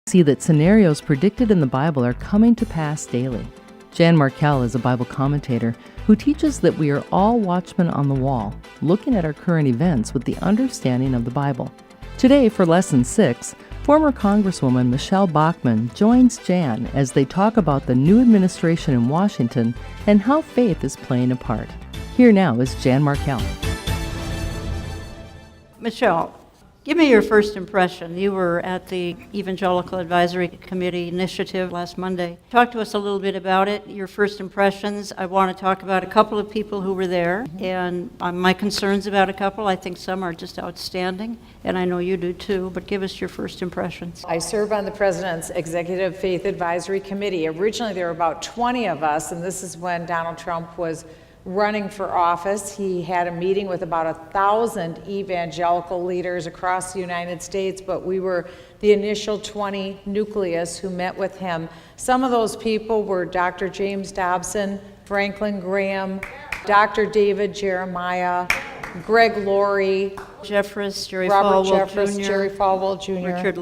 See that scenarios predicted in the Bible are coming to pass daily. Jan Markell is a Bible commentator who teaches that we are all watchmen on the wall, looking at our current events with the understanding of the Bible. Today, for Lesson 6, former Congresswoman Michelle Bachman joins Jan as they talk about the new administration in Washington and how faith is playing a part. Here now is Jan Markell. Michelle, give me your first impression. You were at the Evangelical Advisory Committee initiative last Monday. Talk to us a little bit about it, your first impressions. I want to talk about a couple of people who were there, and my concerns about a couple. I think some are just outstanding, and I know you do too, but give us your first impressions. I serve on the President's Executive Faith Advisory Committee. Originally, there were about 20 of us, and this is when Donald Trump was running for office. He had a meeting with about 1,000 evangelical leaders across the United States, but we were the initial 20 nucleus who met with him. Some of those people were Dr. James Dobson, Franklin Graham, Dr. David Jeremiah, Greg Laurie, Jeffress, Jerry Robert Falwell Jeffress, Jr., Jerry Falwell Jr., Richard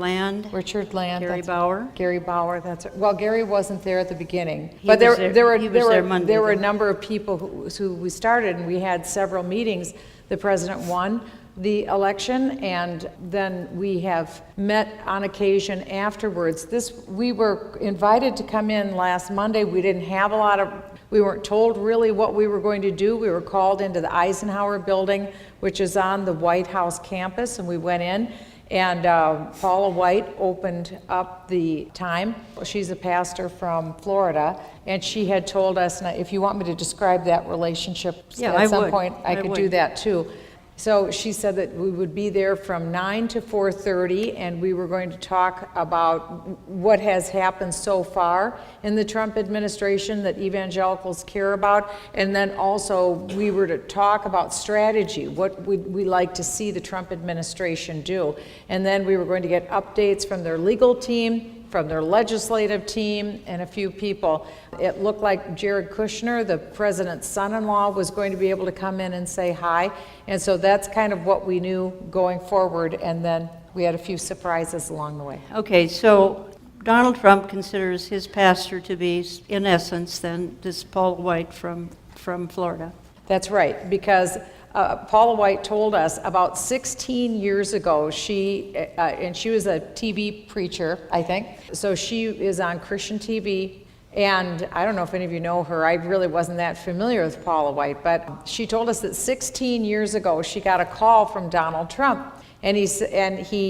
Land, Gary Bauer. Gary Bauer, that's right. Well, Gary wasn't there at the beginning, He but was there were a though. number of people who we started, and we had several meetings. The president won the election, and then we have met on occasion afterwards. We were invited to come in last Monday. We weren't told really what we were going to do. We were called into the Eisenhower building, which is on the White House campus, and we went in, and Paula White opened up the time. She's a pastor from Florida, and she had told us, and if you want me to describe that relationship at some point, I could do that too. So she said that we would be there from 9 to 4:30, and we were going to talk about what has happened so far in the Trump administration that evangelicals care about, and then also we were to talk about strategy, what would we like to see the Trump administration do. And then we were going to get updates from their legal team, from their legislative team, and a few people. It looked like Jared Kushner, the president's son-in-law, was going to be able to come in and say hi. And so that's kind of what we knew going forward, and then we had a few surprises along the way. Okay, so Donald Trump considers his pastor to be, in essence, then, this Paula White from Florida. That's right, because Paula White told us about 16 years ago, and she was a TV preacher, I think. So she is on Christian TV, and I don't know if any of you know her. I really wasn't that familiar with Paula White, but she told us that 16 years ago, she got a call from Donald Trump, and he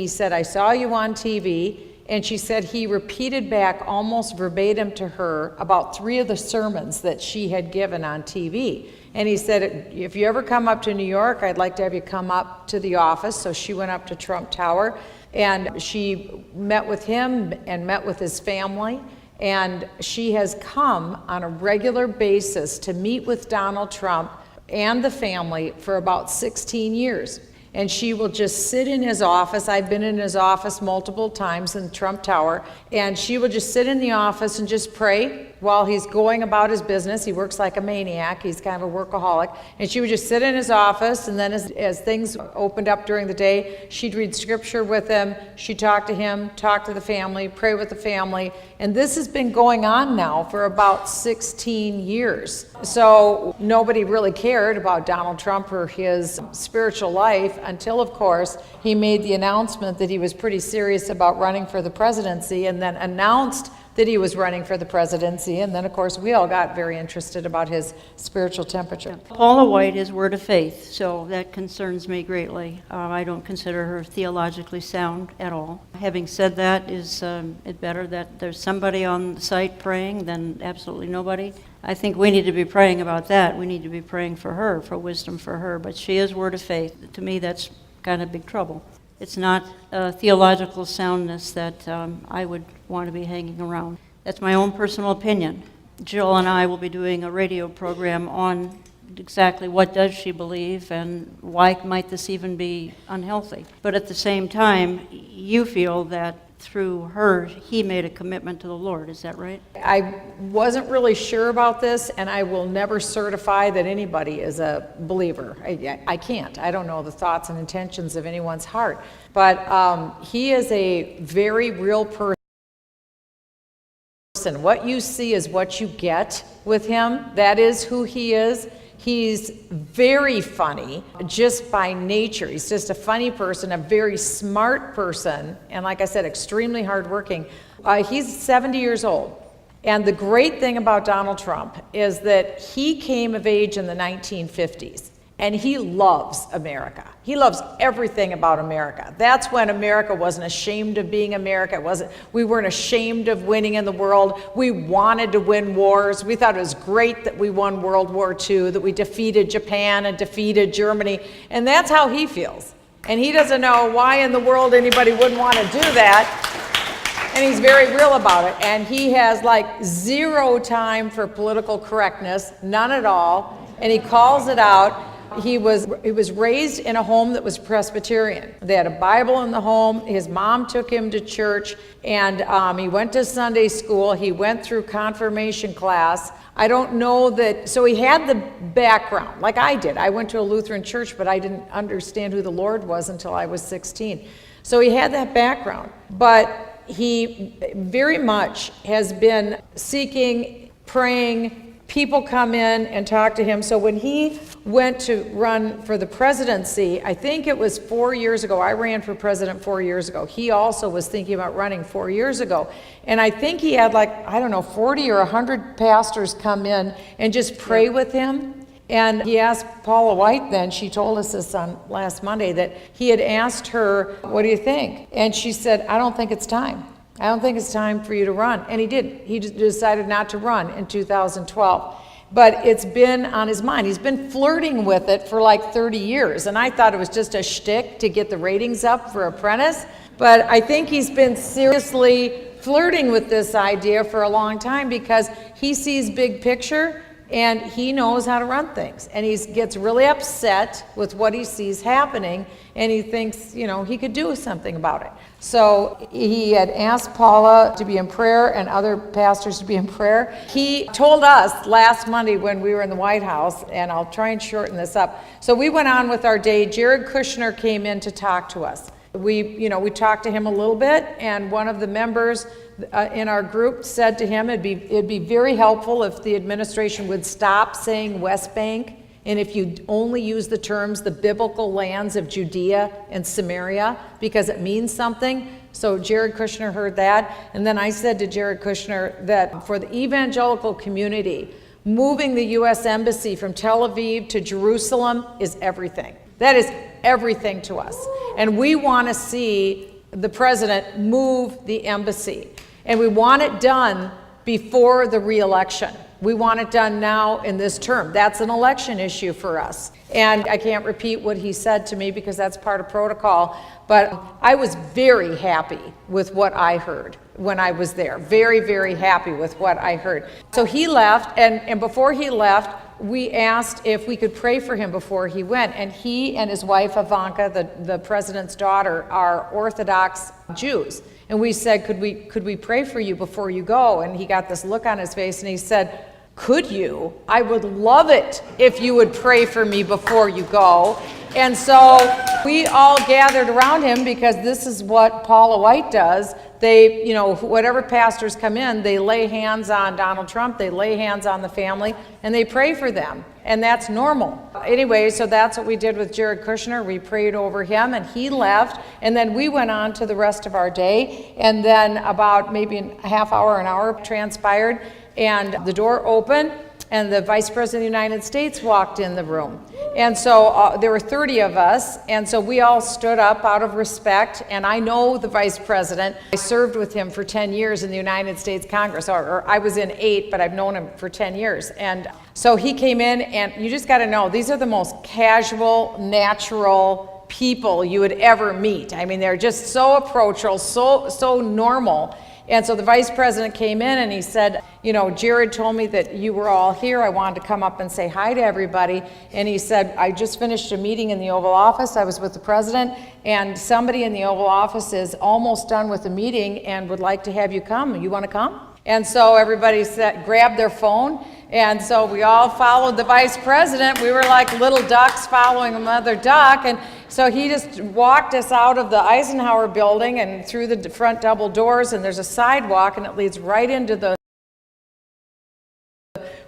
said, "I saw you on TV." And she said he repeated back almost verbatim to her about 3 of the sermons that she had given on TV. And he said, "If you ever come up to New York, I'd like to have you come up to the office." So she went up to Trump Tower, and she met with him and met with his family. And she has come on a regular basis to meet with Donald Trump and the family for about 16 years. And she will just sit in his office. I've been in his office multiple times in Trump Tower, and she will just sit in the office and just pray while he's going about his business. He works like a maniac. He's kind of a workaholic. And she would just sit in his office, and then as things opened up during the day, she'd read scripture with him. She'd talk to him, talk to the family, pray with the family. And this has been going on now for about 16 years. So nobody really cared about Donald Trump or his spiritual life until, of course, he made the announcement that he was pretty serious about running for the presidency, and then announced that he was running for the presidency, and then, of course, we all got very interested about his spiritual temperature. Paula White is Word of Faith, so that concerns me greatly. I don't consider her theologically sound at all. Having said that, is it better that there's somebody on the site praying than absolutely nobody? I think we need to be praying about that. We need to be praying for her, for wisdom for her, but she is Word of Faith. To me, that's kind of big trouble. It's not theological soundness that I would want to be hanging around. That's my own personal opinion. Jill and I will be doing a radio program on exactly what does she believe and why might this even be unhealthy. But at the same time, you feel that through her, he made a commitment to the Lord. Is that right? I wasn't really sure about this, and I will never certify that anybody is a believer. I can't. I don't know the thoughts and intentions of anyone's heart. But he is a very real person. person. What you see is what you get with him. That is who he is. He's very funny just by nature. He's just a funny person, a very smart person, and like I said, extremely hardworking. He's 70 years old. And the great thing about Donald Trump is that he came of age in the 1950s, and he loves America. He loves everything about America. That's when America wasn't ashamed of being America. We weren't ashamed of winning in the world. We wanted to win wars. We thought it was great that we won World War II, that we defeated Japan and defeated Germany, and that's how he feels. And he doesn't know why in the world anybody wouldn't want to do that. And he's very real about it. And he has like zero time for political correctness, none at all. And he calls it out. He was raised in a home that was Presbyterian. They had a Bible in the home. His mom took him to church, and he went to Sunday school. He went through confirmation class. I don't know that, so he had the background, like I did. I went to a Lutheran church, but I didn't understand who the Lord was until I was 16. So he had that background, but he very much has been seeking, praying. People come in and talk to him. So when he went to run for the presidency, I think it was 4 years ago. I ran for president 4 years ago. He also was thinking about running 4 years ago. And I think he had 40 or 100 pastors come in and just pray with him. And he asked Paula White then, she told us this on last Monday, that he had asked her, what do you think? And she said, I don't think it's time. I don't think it's time for you to run. And he did. He decided not to run in 2012. But it's been on his mind. He's been flirting with it for like 30 years. And I thought it was just a shtick to get the ratings up for Apprentice. But I think he's been seriously flirting with this idea for a long time because he sees big picture. And he knows how to run things. And he gets really upset with what he sees happening, and he thinks, he could do something about it. So he had asked Paula to be in prayer and other pastors to be in prayer. He told us last Monday when we were in the White House, and I'll try and shorten this up. So we went on with our day. Jared Kushner came in to talk to us. We talked to him a little bit, and one of the members in our group said to him it'd be very helpful if the administration would stop saying West Bank, and if you only use the terms the biblical lands of Judea and Samaria, because it means something. So Jared Kushner heard that, and then I said to Jared Kushner that for the evangelical community, moving the U.S. Embassy from Tel Aviv to Jerusalem is everything. That is everything to us. And we want to see the president move the embassy. And we want it done before the re-election. We want it done now in this term. That's an election issue for us. And I can't repeat what he said to me because that's part of protocol. But I was very happy with what I heard when I was there. Very, very happy with what I heard. So he left, and before he left, we asked if we could pray for him before he went. And he and his wife, Ivanka, the president's daughter, are Orthodox Jews. And we said, could we pray for you before you go? And he got this look on his face, and he said, could you? I would love it if you would pray for me before you go. And so we all gathered around him because this is what Paula White does. They, whatever pastors come in, they lay hands on Donald Trump, they lay hands on the family, and they pray for them. And that's normal. Anyway, so that's what we did with Jared Kushner. We prayed over him, and he left. And then we went on to the rest of our day. And then about maybe a half hour, an hour transpired, and the door opened, and the Vice President of the United States walked in the room. And so there were 30 of us, and so we all stood up out of respect, and I know the Vice President. I served with him for 10 years in the United States Congress, or I was in 8, but I've known him for 10 years. And so he came in, and you just got to know, these are the most casual, natural people you would ever meet. I mean, they're just so approachable, so normal. And so the vice president came in and he said, Jared told me that you were all here. I wanted to come up and say hi to everybody. And he said, I just finished a meeting in the Oval Office. I was with the president, and somebody in the Oval Office is almost done with the meeting and would like to have you come. You want to come? And so everybody grabbed their phone. And so we all followed the vice president. We were like little ducks following a mother duck. And so he just walked us out of the Eisenhower building and through the front double doors, and there's a sidewalk, and it leads right into the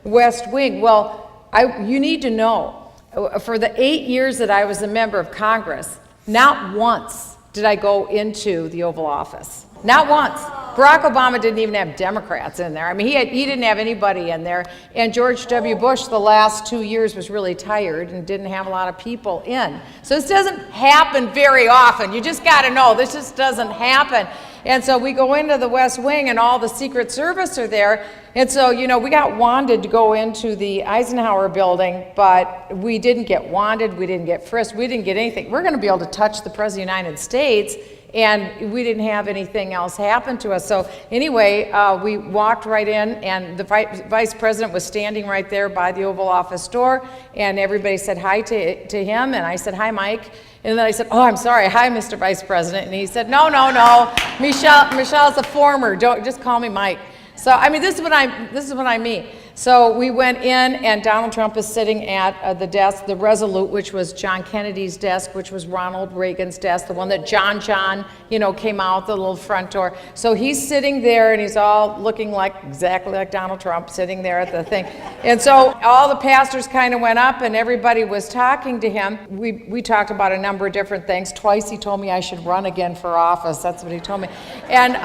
West Wing. Well, you need to know, for the 8 years that I was a member of Congress, not once did I go into the Oval Office. Not once. Barack Obama didn't even have Democrats in there. I mean, he didn't have anybody in there. And George W. Bush, the last 2 years, was really tired and didn't have a lot of people in. So this doesn't happen very often. You just got to know, this just doesn't happen. And so we go into the West Wing, and all the Secret Service are there. And so, we got wanted to go into the Eisenhower building, but we didn't get wanted, we didn't get frisked, we didn't get anything. We're going to be able to touch the President of the United States, and we didn't have anything else happen to us. So anyway, we walked right in, and the Vice President was standing right there by the Oval Office door, and everybody said hi to him, and I said, "Hi, Mike." And then I said, "Oh, I'm sorry. Hi, Mr. Vice President." And he said, No. Michelle's a former. Don't just call me Mike. So I mean, this is what I mean. So we went in, and Donald Trump is sitting at the desk, the Resolute, which was John Kennedy's desk, which was Ronald Reagan's desk, the one that John, came out the little front door. So he's sitting there, and he's all looking exactly like Donald Trump, sitting there at the thing. And so all the pastors kind of went up, and everybody was talking to him. We talked about a number of different things. Twice he told me I should run again for office. That's what he told me. And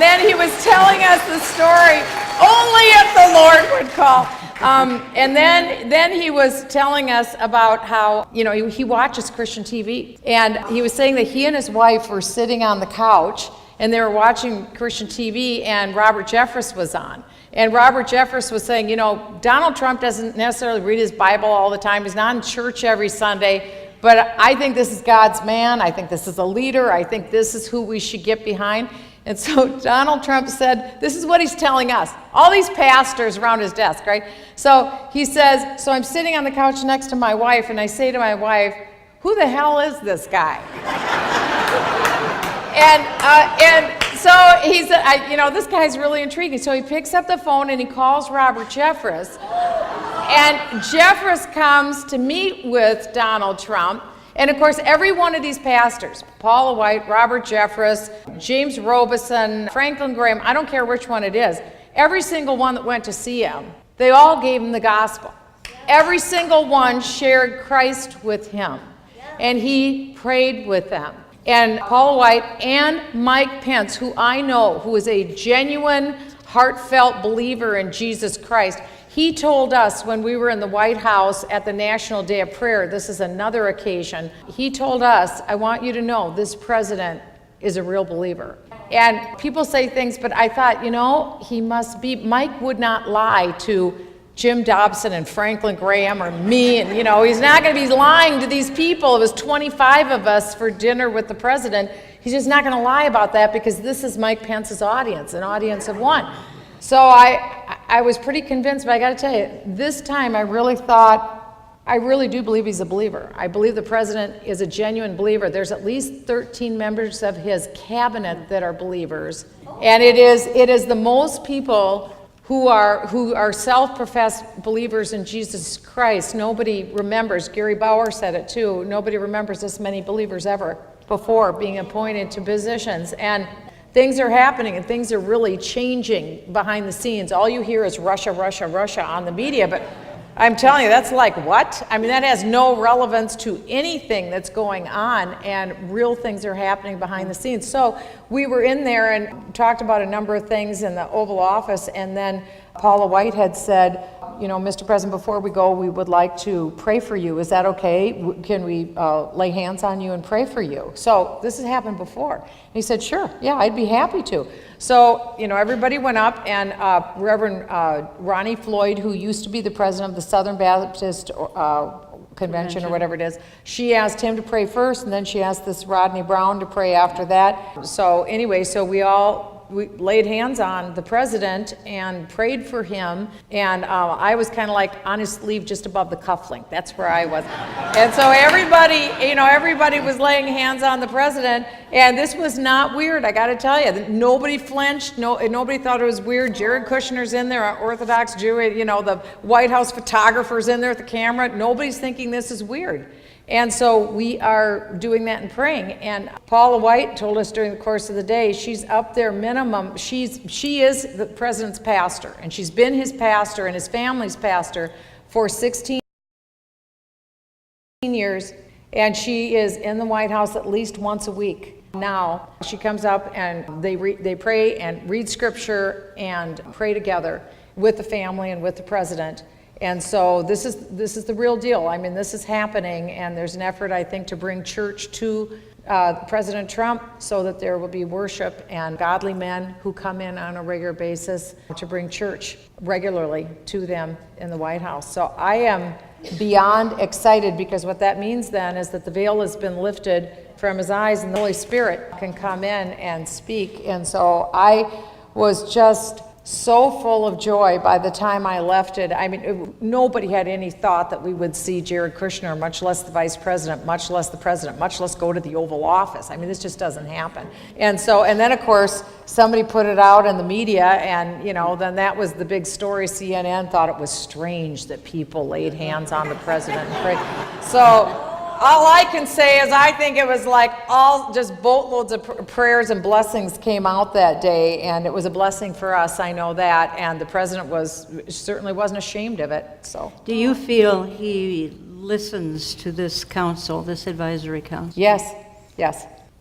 then he was telling us the story, only if the Lord would call. And then he was telling us about how, he watches Christian TV. And he was saying that he and his wife were sitting on the couch, and they were watching Christian TV, and Robert Jeffress was on. And Robert Jeffress was saying, Donald Trump doesn't necessarily read his Bible all the time. He's not in church every Sunday. But I think this is God's man. I think this is a leader. I think this is who we should get behind. And so Donald Trump said, this is what he's telling us. All these pastors around his desk, right? So he says, so I'm sitting on the couch next to my wife, and I say to my wife, who the hell is this guy? And so he said, this guy's really intriguing. So he picks up the phone, and he calls Robert Jeffress. And Jeffress comes to meet with Donald Trump. And of course, every one of these pastors, Paula White, Robert Jeffress, James Robison, Franklin Graham, I don't care which one it is, every single one that went to see him, they all gave him the gospel. Every single one shared Christ with him. And he prayed with them. And Paula White and Mike Pence, who I know, who is a genuine, heartfelt believer in Jesus Christ, he told us when we were in the White House at the National Day of Prayer, this is another occasion, he told us, I want you to know this president is a real believer. And people say things, but I thought, he must be, Mike would not lie to Jim Dobson and Franklin Graham or me, and he's not going to be lying to these people. It was 25 of us for dinner with the president. He's just not going to lie about that, because this is Mike Pence's audience, an audience of one. So I was pretty convinced, but I got to tell you, this time I really do believe he's a believer. I believe the president is a genuine believer. There's at least 13 members of his cabinet that are believers, and it is the most people who are self-professed believers in Jesus Christ. Nobody remembers, Gary Bauer said it too, nobody remembers this many believers ever before being appointed to positions. And things are happening, and things are really changing behind the scenes. All you hear is Russia, Russia, Russia on the media, but I'm telling you, that's like what? I mean, that has no relevance to anything that's going on, and real things are happening behind the scenes. So we were in there and talked about a number of things in the Oval Office, and then Paula White had said, Mr. President, before we go, we would like to pray for you. Is that okay? Can we lay hands on you and pray for you? So this has happened before. And he said, sure, yeah, I'd be happy to. So, everybody went up, and Reverend Ronnie Floyd, who used to be the president of the Southern Baptist Convention or whatever it is, she asked him to pray first, and then she asked this Rodney Brown to pray after that. So anyway, so we laid hands on the president and prayed for him, and I was kind of like on his sleeve just above the cufflink. That's where I was. And so everybody was laying hands on the president, and this was not weird, I got to tell you. Nobody flinched, nobody thought it was weird. Jared Kushner's in there, an Orthodox Jew, the White House photographer's in there with the camera. Nobody's thinking this is weird. And so we are doing that and praying. And Paula White told us during the course of the day, she's up there minimum. She is the president's pastor, and she's been his pastor and his family's pastor for 16 years, and she is in the White House at least once a week. Now she comes up and they pray and read scripture and pray together with the family and with the president. And so this is the real deal. I mean, this is happening, and there's an effort, I think, to bring church to President Trump so that there will be worship and godly men who come in on a regular basis to bring church regularly to them in the White House. So I am beyond excited, because what that means then is that the veil has been lifted from his eyes and the Holy Spirit can come in and speak. And so I was just so full of joy by the time I left it. I mean, nobody had any thought that we would see Jared Kushner, much less the vice president, much less the president, much less go to the Oval Office. I mean, this just doesn't happen. And then of course, somebody put it out in the media, and then that was the big story. CNN thought it was strange that people laid hands on the president and prayed. So all I can say is I think it was like all just boatloads of prayers and blessings came out that day, and it was a blessing for us, I know that, and the president certainly wasn't ashamed of it. So, do you feel he listens to this council, this advisory council? Yes.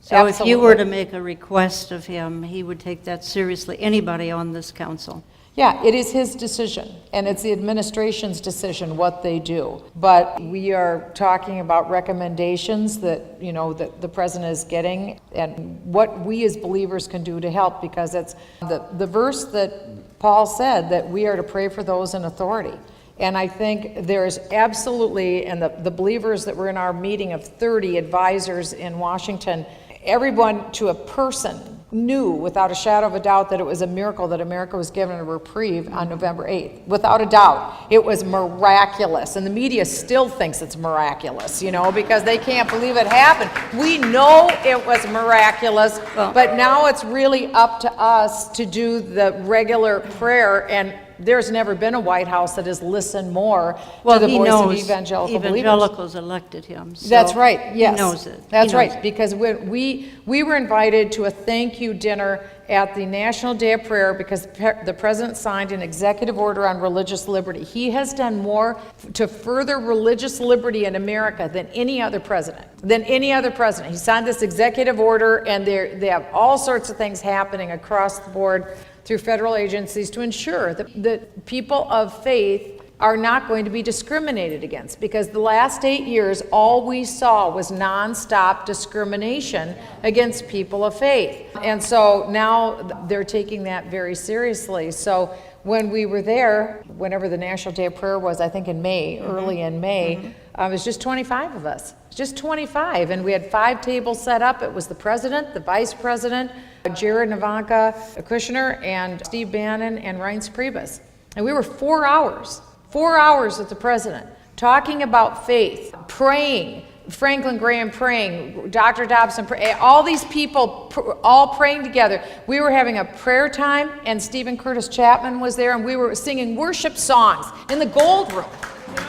So absolutely. If you were to make a request of him, he would take that seriously, anybody on this council? Yeah, it is his decision, and it's the administration's decision what they do. But we are talking about recommendations that, that the president is getting, and what we as believers can do to help, because it's the verse that Paul said that we are to pray for those in authority. And I think there's absolutely, and the believers that were in our meeting of 30 advisors in Washington, everyone to a person knew without a shadow of a doubt that it was a miracle that America was given a reprieve on November 8th. Without a doubt. It was miraculous. And the media still thinks it's miraculous, because they can't believe it happened. We know it was miraculous, but now it's really up to us to do the regular prayer, and there's never been a White House that has listened more to the voice of evangelical believers. Evangelicals elected him. So that's right, yes. He knows it. That's right, because when we were invited to a thank you dinner at the National Day of Prayer because the president signed an executive order on religious liberty. He has done more to further religious liberty in America than any other president. He signed this executive order, and they have all sorts of things happening across the board through federal agencies to ensure that people of faith are not going to be discriminated against, because the last 8 years, all we saw was nonstop discrimination against people of faith. And so now they're taking that very seriously. So when we were there, whenever the National Day of Prayer was, I think in May, early in May, it was just 25 of us. Just 25, and we had 5 tables set up. It was the president, the vice president, Jared and Ivanka Kushner, and Steve Bannon and Reince Priebus. And we were 4 hours with the president, talking about faith, praying, Franklin Graham praying, Dr. Dobson praying, all these people all praying together. We were having a prayer time, and Stephen Curtis Chapman was there, and we were singing worship songs in the Gold Room.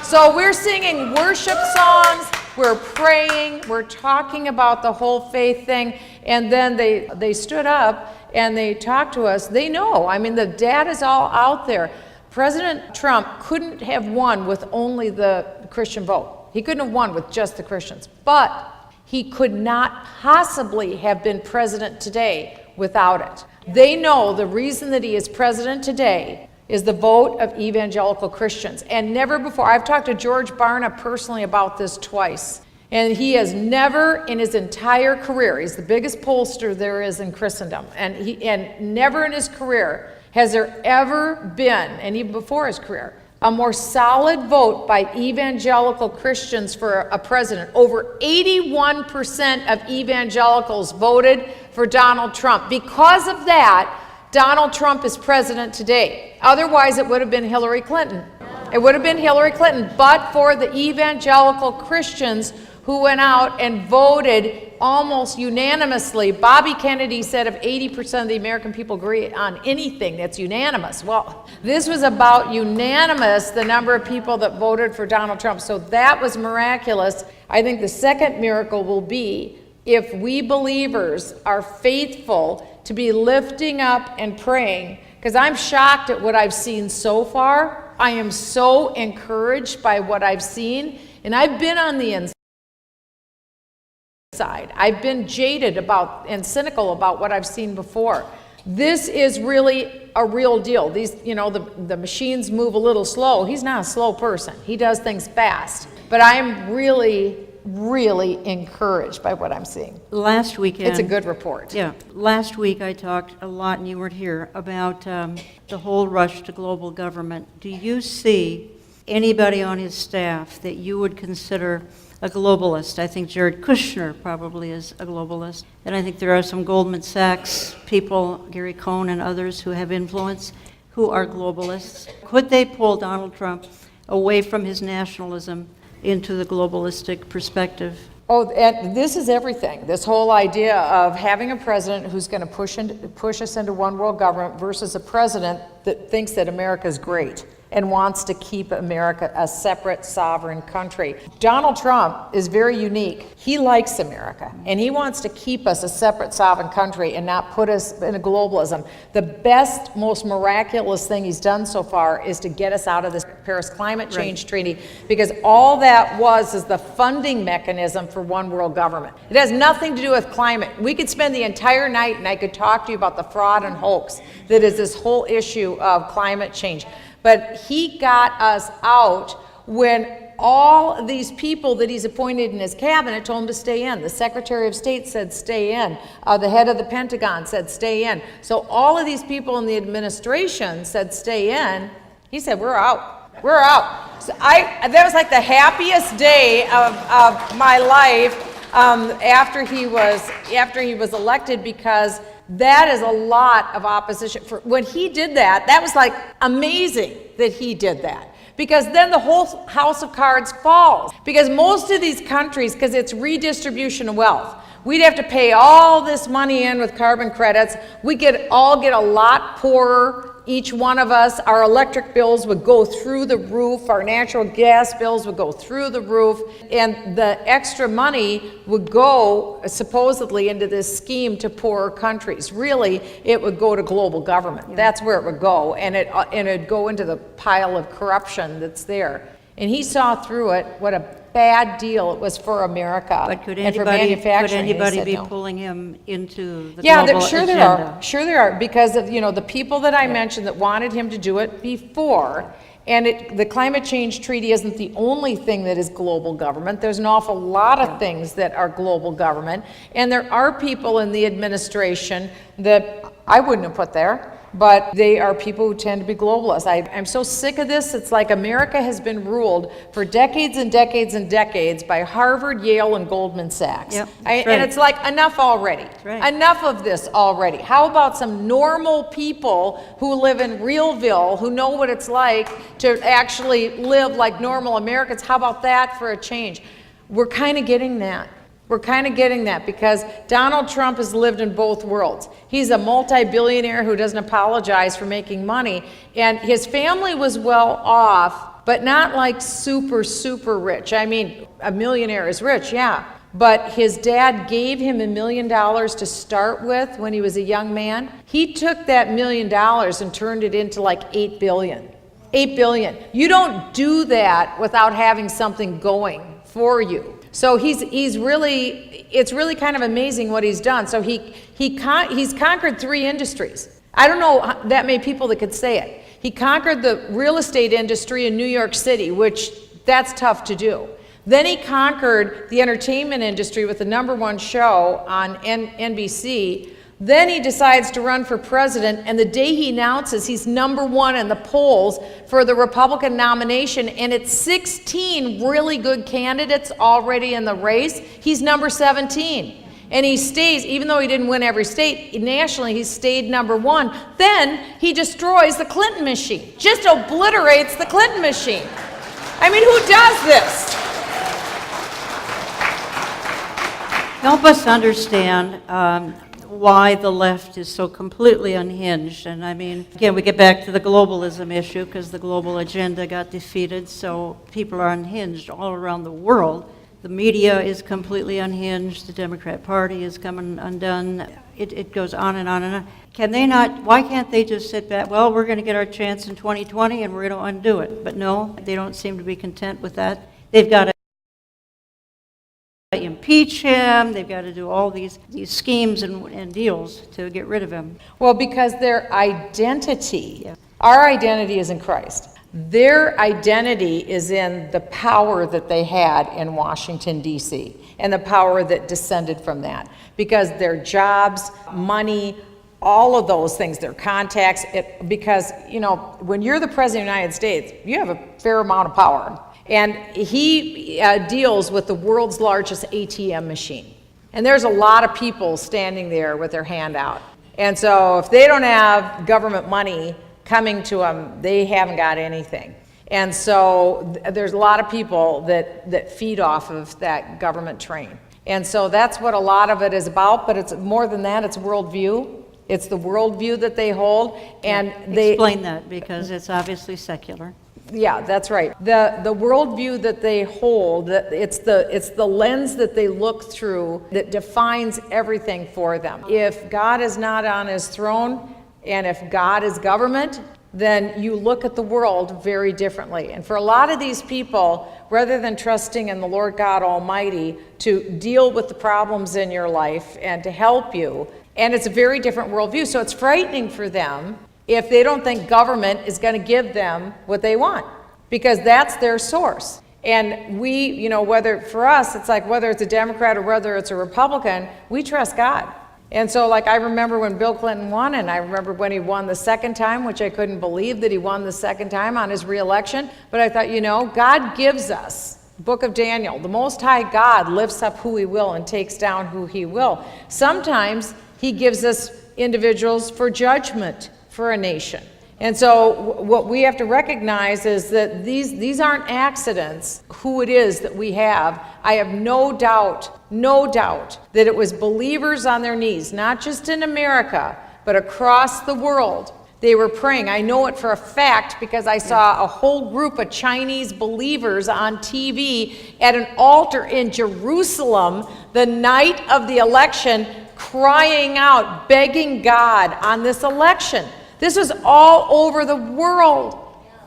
So we're singing worship songs, we're praying, we're talking about the whole faith thing, and then they stood up and they talked to us. They know, I mean, the data's all out there. President Trump couldn't have won with only the Christian vote. He couldn't have won with just the Christians. But he could not possibly have been president today without it. They know the reason that he is president today is the vote of evangelical Christians. And never before, I've talked to George Barna personally about this twice. And he has never in his entire career, he's the biggest pollster there is in Christendom, and never in his career has there ever been, and even before his career, a more solid vote by evangelical Christians for a president. Over 81% of evangelicals voted for Donald Trump. Because of that, Donald Trump is president today. Otherwise, it would have been Hillary Clinton. It would have been Hillary Clinton, but for the evangelical Christians who went out and voted almost unanimously. Bobby Kennedy said if 80% of the American people agree on anything, that's unanimous. Well, this was about unanimous, the number of people that voted for Donald Trump. So that was miraculous. I think the second miracle will be if we believers are faithful to be lifting up and praying, because I'm shocked at what I've seen so far. I am so encouraged by what I've seen, and I've been on the inside. I've been jaded about and cynical about what I've seen before. This is really a real deal. These, the machines move a little slow. He's not a slow person. He does things fast. But I'm really encouraged by what I'm seeing. Last weekend. It's a good report. Yeah. Last week I talked a lot, and you weren't here, about the whole rush to global government. Do you see anybody on his staff that you would consider a globalist? I think Jared Kushner probably is a globalist. And I think there are some Goldman Sachs people, Gary Cohn and others who have influence, who are globalists. Could they pull Donald Trump away from his nationalism into the globalistic perspective? Oh, and this is everything. This whole idea of having a president who's going to push us into one world government versus a president that thinks that America's great and wants to keep America a separate sovereign country. Donald Trump is very unique. He likes America, and he wants to keep us a separate sovereign country and not put us in a globalism. The best, most miraculous thing he's done so far is to get us out of this Paris Climate Change Treaty, because all that is the funding mechanism for one world government. It has nothing to do with climate. We could spend the entire night and I could talk to you about the fraud and hoax that is this whole issue of climate change. But he got us out when all these people that he's appointed in his cabinet told him to stay in. The Secretary of State said stay in. The head of the Pentagon said stay in. So all of these people in the administration said stay in. He said, we're out. We're out. So that was like the happiest day of my life after he was elected, because that is a lot of opposition. When he did that, that was like amazing that he did that. Because then the whole house of cards falls. Because most of these countries, because it's redistribution of wealth, we'd have to pay all this money in with carbon credits. We all get a lot poorer. Each one of us, our electric bills would go through the roof, our natural gas bills would go through the roof, and the extra money would go supposedly into this scheme to poorer countries. Really, it would go to global government. Yeah. That's where it would go, and it'd go into the pile of corruption that's there. And he saw through it what a bad deal it was for America and for manufacturing. Could anybody be pulling him into the global agenda? Sure there are, because of the people that I mentioned that wanted him to do it before. And the climate change treaty isn't the only thing that is global government. There's an awful lot of things that are global government. And there are people in the administration that I wouldn't have put there, but they are people who tend to be globalists. I'm so sick of this. It's like America has been ruled for decades and decades and decades by Harvard, Yale, and Goldman Sachs. Yep, And it's like, enough already. Right. Enough of this already. How about some normal people who live in Realville, who know what it's like to actually live like normal Americans? How about that for a change? We're kind of getting that. We're kind of getting that, because Donald Trump has lived in both worlds. He's a multi-billionaire who doesn't apologize for making money, and his family was well off, but not like super, super rich. I mean, a millionaire is rich, yeah, but his dad gave him $1 million to start with when he was a young man. He took that $1 million and turned it into like $8 billion. $8 billion. You don't do that without having something going for you. So it's really kind of amazing what he's done. So he's conquered 3 industries. I don't know that many people that could say it. He conquered the real estate industry in New York City, which that's tough to do. Then he conquered the entertainment industry with the #1 show on NBC. Then he decides to run for president, and the day he announces he's #1 in the polls for the Republican nomination, and it's 16 really good candidates already in the race, he's number 17. And he stays, even though he didn't win every state, nationally he stayed #1. Then he destroys the Clinton machine, just obliterates the Clinton machine. I mean, who does this? Help us understand why the left is so completely unhinged. And I mean, again, we get back to the globalism issue because the global agenda got defeated, so people are unhinged all around the world. The media is completely unhinged. The Democrat Party is coming undone. It goes on and on and on. Can they not, why can't they just sit back? Well, we're going to get our chance in 2020 and we're going to undo it. But no, they don't seem to be content with that. They've got to impeach him. They've got to do all these schemes and deals to get rid of him. Well, because their identity, our identity is in Christ. Their identity is in the power that they had in Washington, D.C., and the power that descended from that. Because their jobs, money, all of those things, their contacts, because, you know, when you're the President of the United States, you have a fair amount of power. And he deals with the world's largest ATM machine. And there's a lot of people standing there with their hand out. And so if they don't have government money coming to them, they haven't got anything. And so there's a lot of people that feed off of that government train. And so that's what a lot of it is about, but it's more than that, it's worldview. It's the worldview that they hold, and they explain that, because it's obviously secular. Yeah, that's right. The worldview that they hold, it's the lens that they look through that defines everything for them. If God is not on his throne, and if God is government, then you look at the world very differently. And for a lot of these people, rather than trusting in the Lord God Almighty to deal with the problems in your life and to help you, and it's a very different worldview. So it's frightening for them if they don't think government is going to give them what they want, because that's their source. And we, you know, whether for us, it's like whether it's a Democrat or whether it's a Republican, we trust God. And so, like, I remember when Bill Clinton won, and I remember when he won the second time, which I couldn't believe that he won the second time on his reelection. But I thought, you know, God gives us, Book of Daniel, the Most High God lifts up who he will and takes down who he will. Sometimes he gives us individuals for judgment for a nation. And so what we have to recognize is that these aren't accidents, who it is that we have. I have no doubt that it was believers on their knees, not just in America, but across the world. They were praying. I know it for a fact because I saw a whole group of Chinese believers on TV at an altar in Jerusalem the night of the election, crying out, begging God on this election. This was all over the world.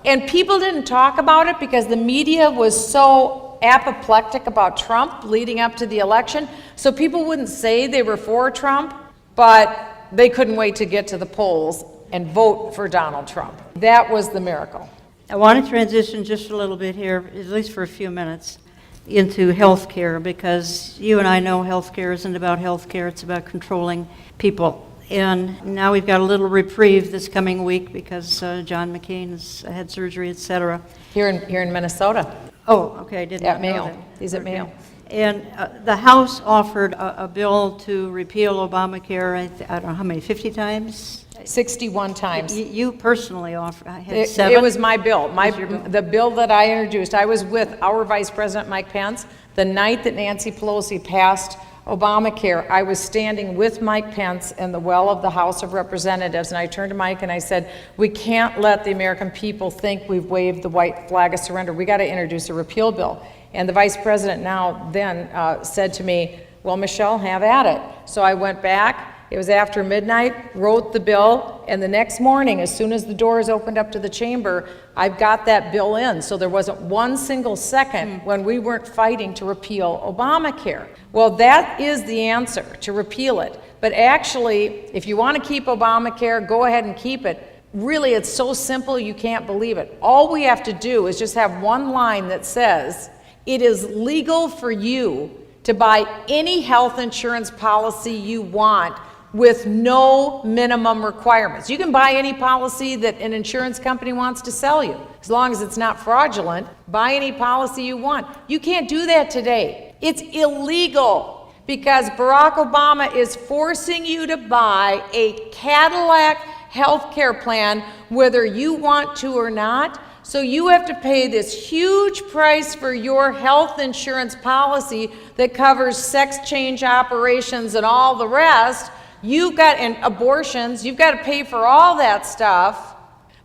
And people didn't talk about it because the media was so apoplectic about Trump leading up to the election. So people wouldn't say they were for Trump, but they couldn't wait to get to the polls and vote for Donald Trump. That was the miracle. I want to transition just a little bit here, at least for a few minutes, into health care, because you and I know health care isn't about health care, it's about controlling people. And now we've got a little reprieve this coming week because John McCain has had surgery, etc. Here in Minnesota. Oh, okay, I didn't know At Mayo. that. He's at Okay. Mayo. And the House offered a bill to repeal Obamacare, I don't know how many, 50 times? 61 times. You personally offered, I had It 7. was my bill. Your bill. The bill that I introduced. I was with our Vice President, Mike Pence, the night that Nancy Pelosi passed Obamacare. I was standing with Mike Pence in the well of the House of Representatives, and I turned to Mike and I said, we can't let the American people think we've waved the white flag of surrender. We got to introduce a repeal bill. And the Vice President then said to me, well, Michelle, have at it. So I went back. It was after midnight, wrote the bill, and the next morning, as soon as the doors opened up to the chamber, I've got that bill in. So there wasn't one single second when we weren't fighting to repeal Obamacare. Well, that is the answer, to repeal it. But actually, if you want to keep Obamacare, go ahead and keep it. Really, it's so simple you can't believe it. All we have to do is just have one line that says, it is legal for you to buy any health insurance policy you want with no minimum requirements. You can buy any policy that an insurance company wants to sell you, as long as it's not fraudulent. Buy any policy you want. You can't do that today. It's illegal because Barack Obama is forcing you to buy a Cadillac health care plan whether you want to or not. So you have to pay this huge price for your health insurance policy that covers sex change operations and all the rest. And abortions, you've got to pay for all that stuff.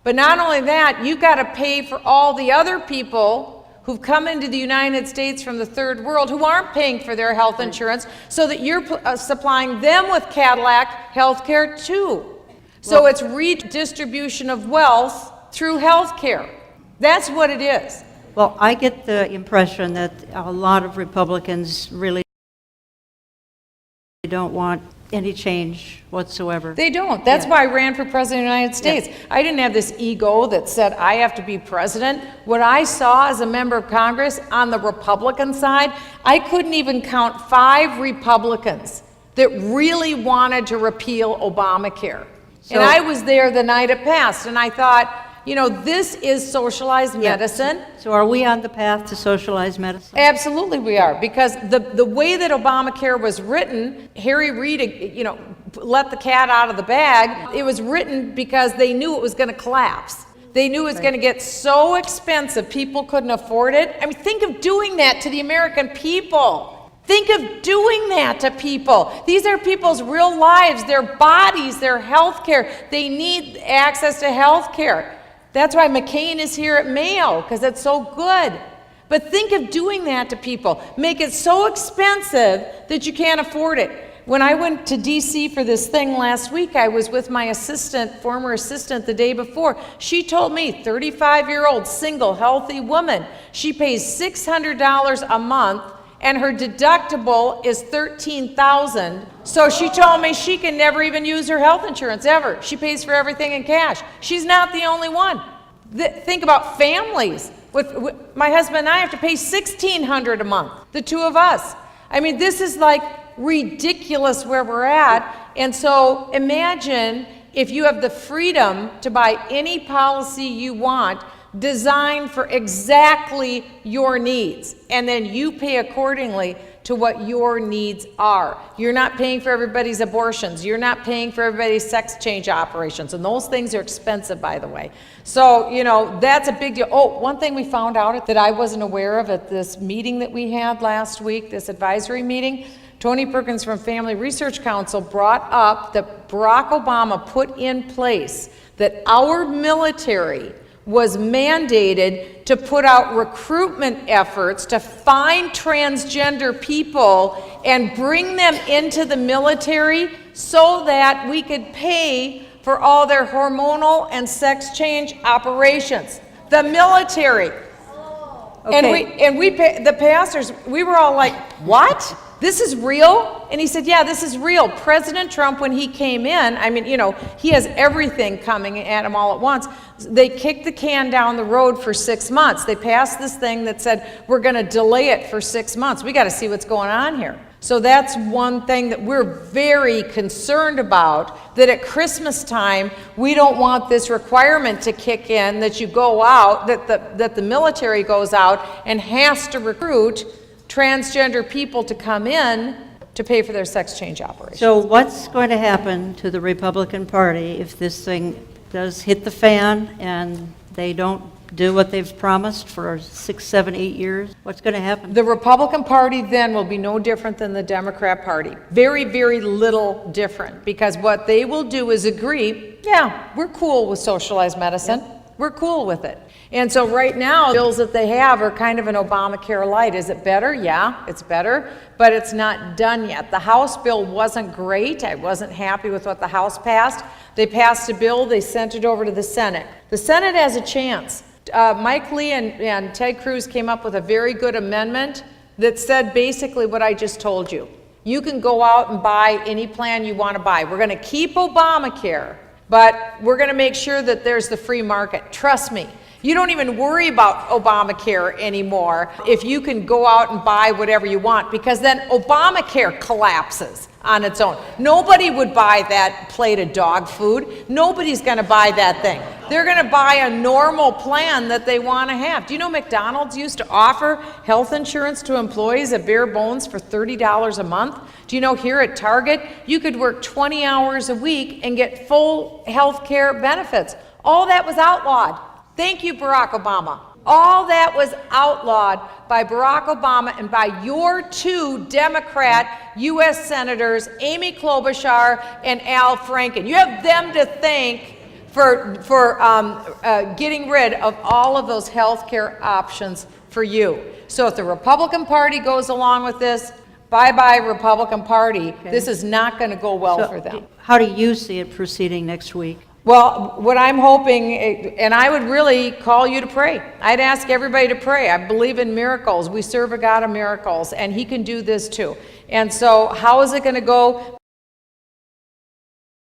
But not only that, you've got to pay for all the other people who've come into the United States from the third world who aren't paying for their health insurance, so that you're supplying them with Cadillac health care too. So it's redistribution of wealth through health care. That's what it is. Well, I get the impression that a lot of Republicans really don't want any change whatsoever. They don't. That's why I ran for president of the United States. Yeah. I didn't have this ego that said I have to be president. What I saw as a member of Congress on the Republican side, I couldn't even count 5 Republicans that really wanted to repeal Obamacare. And I was there the night it passed, and I thought, this is socialized medicine. So are we on the path to socialized medicine? Absolutely we are, because the way that Obamacare was written, Harry Reid, let the cat out of the bag. It was written because they knew it was going to collapse. They knew it was going to get so expensive, people couldn't afford it. I mean, think of doing that to the American people. Think of doing that to people. These are people's real lives, their bodies, their health care. They need access to health care. That's why McCain is here at Mayo, because it's so good. But think of doing that to people. Make it so expensive that you can't afford it. When I went to D.C. for this thing last week, I was with my former assistant the day before. She told me, 35-year-old, single, healthy woman, she pays $600 a month, and her deductible is $13,000. So she told me she can never even use her health insurance, ever. She pays for everything in cash. She's not the only one. Think about families. With my husband and I have to pay $1,600 a month, the two of us. I mean, this is like ridiculous where we're at. And so imagine if you have the freedom to buy any policy you want, designed for exactly your needs, and then you pay accordingly to what your needs are. You're not paying for everybody's abortions. You're not paying for everybody's sex change operations, and those things are expensive, by the way. So, that's a big deal. Oh, one thing we found out that I wasn't aware of at this meeting that we had last week, this advisory meeting, Tony Perkins from Family Research Council brought up that Barack Obama put in place that our military was mandated to put out recruitment efforts to find transgender people and bring them into the military so that we could pay for all their hormonal and sex change operations. The military. Okay. And we the pastors, we were all like, what? This is real? And he said, yeah, this is real. President Trump, when he came in, I mean, he has everything coming at him all at once. They kicked the can down the road for 6 months. They passed this thing that said, we're going to delay it for 6 months. We got to see what's going on here. So that's one thing that we're very concerned about, that at Christmas time, we don't want this requirement to kick in, that you go out, that the military goes out and has to recruit transgender people to come in to pay for their sex change operations. So what's going to happen to the Republican Party if this thing does hit the fan and they don't do what they've promised for 6, 7, 8 years? What's going to happen? The Republican Party then will be no different than the Democrat Party. Very, very little different, because what they will do is agree, yeah, we're cool with socialized medicine. Yep. We're cool with it. And so right now, bills that they have are kind of an Obamacare light. Is it better? Yeah, it's better, but it's not done yet. The House bill wasn't great. I wasn't happy with what the House passed. They passed a bill, they sent it over to the Senate. The Senate has a chance. Mike Lee and Ted Cruz came up with a very good amendment that said basically what I just told you. You can go out and buy any plan you want to buy. We're going to keep Obamacare, but we're going to make sure that there's the free market. Trust me. You don't even worry about Obamacare anymore if you can go out and buy whatever you want, because then Obamacare collapses on its own. Nobody would buy that plate of dog food. Nobody's going to buy that thing. They're going to buy a normal plan that they want to have. Do you know McDonald's used to offer health insurance to employees at bare bones for $30 a month? Do you know here at Target, you could work 20 hours a week and get full health care benefits? All that was outlawed. Thank you, Barack Obama. All that was outlawed by Barack Obama and by your two Democrat U.S. Senators, Amy Klobuchar and Al Franken. You have them to thank for getting rid of all of those health care options for you. So if the Republican Party goes along with this, bye-bye Republican Party. Okay. This is not going to go well for them. How do you see it proceeding next week? Well, what I'm hoping, and I would really call you to pray. I'd ask everybody to pray. I believe in miracles. We serve a God of miracles, and He can do this too. And so how is it going to go?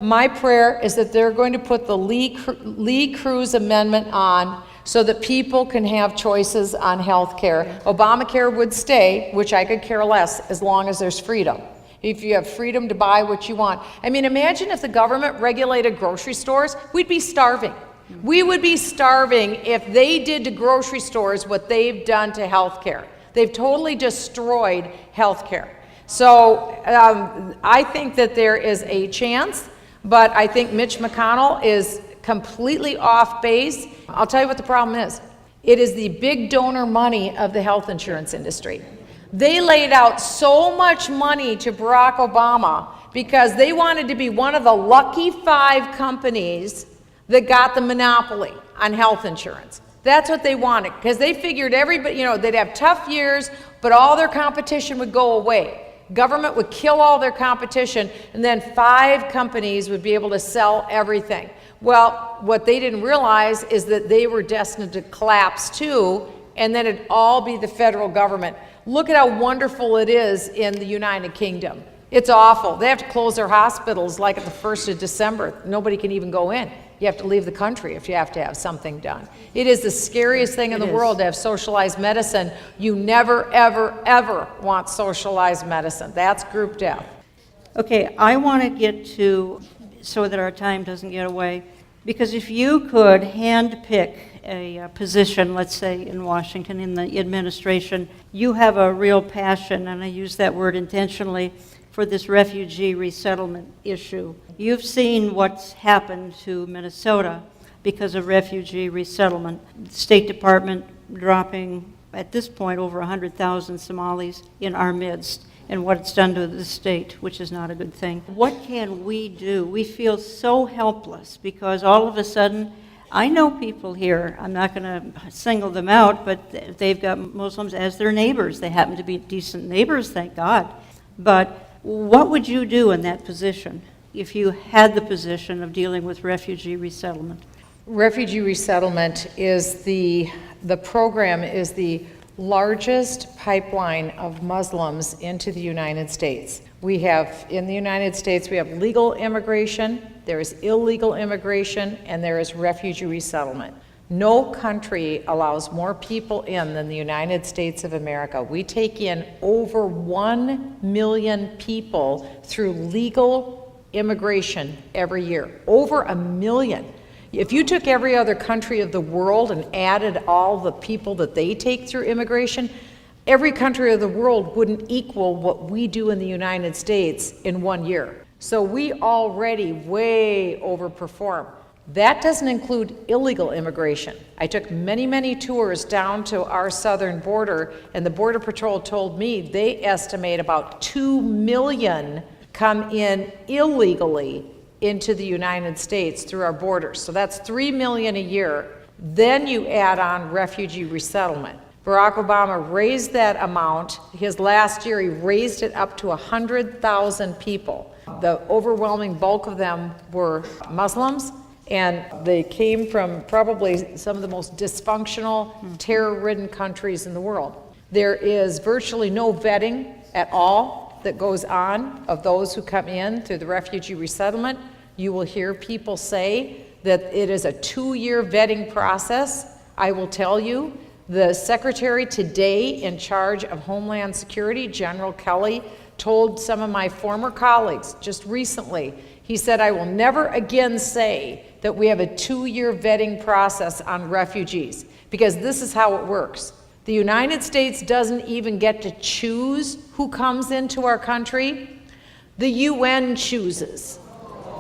My prayer is that they're going to put the Lee Cruz amendment on so that people can have choices on health care. Obamacare would stay, which I could care less, as long as there's freedom. If you have freedom to buy what you want. I mean, imagine if the government regulated grocery stores, we'd be starving. We would be starving if they did to grocery stores what they've done to health care. They've totally destroyed health care. So I think that there is a chance, but I think Mitch McConnell is completely off base. I'll tell you what the problem is. It is the big donor money of the health insurance industry. They laid out so much money to Barack Obama because they wanted to be one of the lucky 5 companies that got the monopoly on health insurance. That's what they wanted, because they figured everybody, they'd have tough years, but all their competition would go away. Government would kill all their competition, and then 5 companies would be able to sell everything. Well, what they didn't realize is that they were destined to collapse too, and then it'd all be the federal government. Look at how wonderful it is in the United Kingdom. It's awful. They have to close their hospitals like at the 1st of December. Nobody can even go in. You have to leave the country if you have to have something done. It is the scariest thing in the world to have socialized medicine. You never, ever, ever want socialized medicine. That's group death. Okay, I want to get to, so that our time doesn't get away, because if you could handpick a position, let's say in Washington, in the administration, you have a real passion, and I use that word intentionally, for this refugee resettlement issue. You've seen what's happened to Minnesota because of refugee resettlement. The State Department dropping, at this point, over 100,000 Somalis in our midst, and what it's done to the state, which is not a good thing. What can we do? We feel so helpless because all of a sudden, I know people here, I'm not going to single them out, but they've got Muslims as their neighbors. They happen to be decent neighbors, thank God. But what would you do in that position if you had the position of dealing with refugee resettlement? Refugee resettlement is the program is the largest pipeline of Muslims into the United States. We have, in the United States, we have legal immigration, there is illegal immigration, and there is refugee resettlement. No country allows more people in than the United States of America. We take in over 1 million people through legal immigration every year. Over 1 million. If you took every other country of the world and added all the people that they take through immigration, every country of the world wouldn't equal what we do in the United States in 1 year. So we already way overperform. That doesn't include illegal immigration. I took many, many tours down to our southern border, and the Border Patrol told me they estimate about 2 million come in illegally into the United States through our borders. So that's 3 million a year. Then you add on refugee resettlement. Barack Obama raised that amount. His last year, he raised it up to 100,000 people. The overwhelming bulk of them were Muslims, and they came from probably some of the most dysfunctional, terror-ridden countries in the world. There is virtually no vetting at all that goes on of those who come in through the refugee resettlement. You will hear people say that it is a 2-year vetting process. I will tell you, the secretary today in charge of Homeland Security, General Kelly, told some of my former colleagues just recently, he said, I will never again say that we have a 2-year vetting process on refugees, because this is how it works. The United States doesn't even get to choose who comes into our country. The UN chooses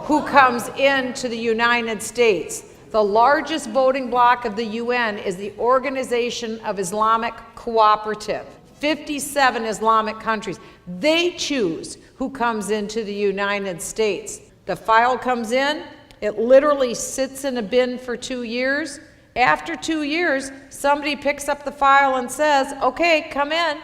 who comes into the United States. The largest voting bloc of the UN is the Organization of Islamic Cooperative. 57 Islamic countries. They choose who comes into the United States. The file comes in, it literally sits in a bin for 2 years. After 2 years, somebody picks up the file and says, okay, come in.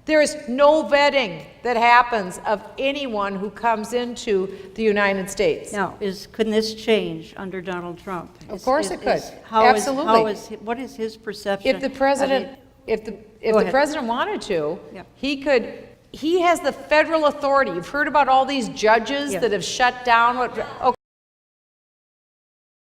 There is no vetting that happens of anyone who comes into the United States. Now, couldn't this change under Donald Trump? Of course it could. Absolutely. What is his perception? If the president, if the president wanted to, he has the federal authority. You've heard about all these judges that have shut down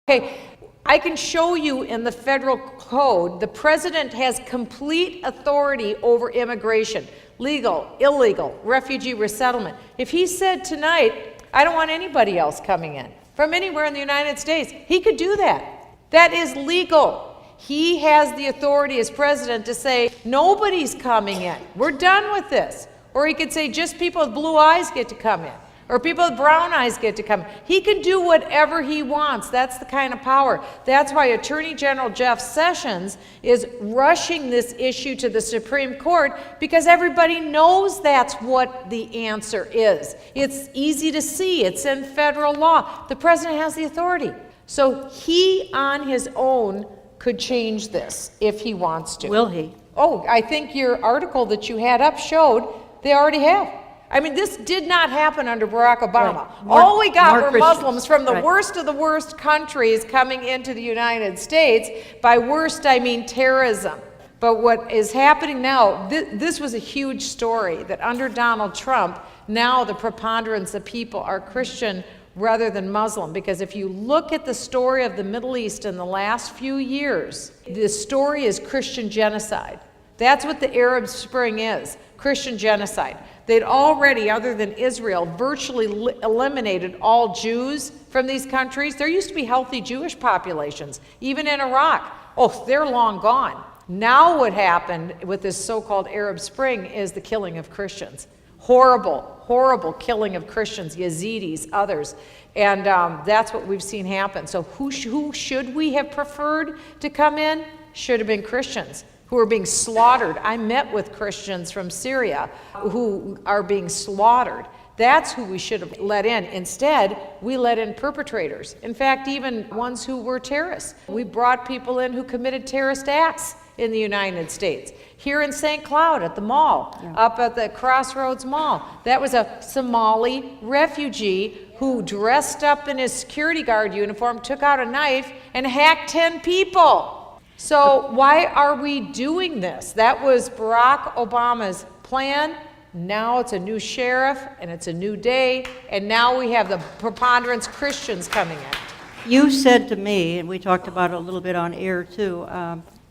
okay. I can show you in the federal code, the president has complete authority over immigration, legal, illegal, refugee resettlement. If he said tonight, I don't want anybody else coming in from anywhere in the United States, he could do that. That is legal. He has the authority as president to say, nobody's coming in. We're done with this. Or he could say, just people with blue eyes get to come in. Or people with brown eyes get to come. He can do whatever he wants. That's the kind of power. That's why Attorney General Jeff Sessions is rushing this issue to the Supreme Court, because everybody knows that's what the answer is. It's easy to see. It's in federal law. The president has the authority. So he on his own could change this if he wants to. Will he? Oh, I think your article that you had up showed they already have. I mean, this did not happen under Barack Obama. Right. All we got were Christians. Muslims from the Right. worst of the worst countries coming into the United States. By worst, I mean terrorism. But what is happening now, this was a huge story, that under Donald Trump, now the preponderance of people are Christian rather than Muslim. Because if you look at the story of the Middle East in the last few years, the story is Christian genocide. That's what the Arab Spring is, Christian genocide. They'd already, other than Israel, virtually eliminated all Jews from these countries. There used to be healthy Jewish populations, even in Iraq. Oh, they're long gone. Now what happened with this so-called Arab Spring is the killing of Christians. Horrible, horrible killing of Christians, Yazidis, others. And that's what we've seen happen. So who should we have preferred to come in? Should have been Christians who are being slaughtered. I met with Christians from Syria who are being slaughtered. That's who we should have let in. Instead, we let in perpetrators. In fact, even ones who were terrorists. We brought people in who committed terrorist acts in the United States. Here in St. Cloud at the mall, up at the Crossroads Mall, that was a Somali refugee who dressed up in his security guard uniform, took out a knife, and hacked 10 people. So why are we doing this? That was Barack Obama's plan. Now it's a new sheriff, and it's a new day, and now we have the preponderance Christians coming in. You said to me, and we talked about it a little bit on air too,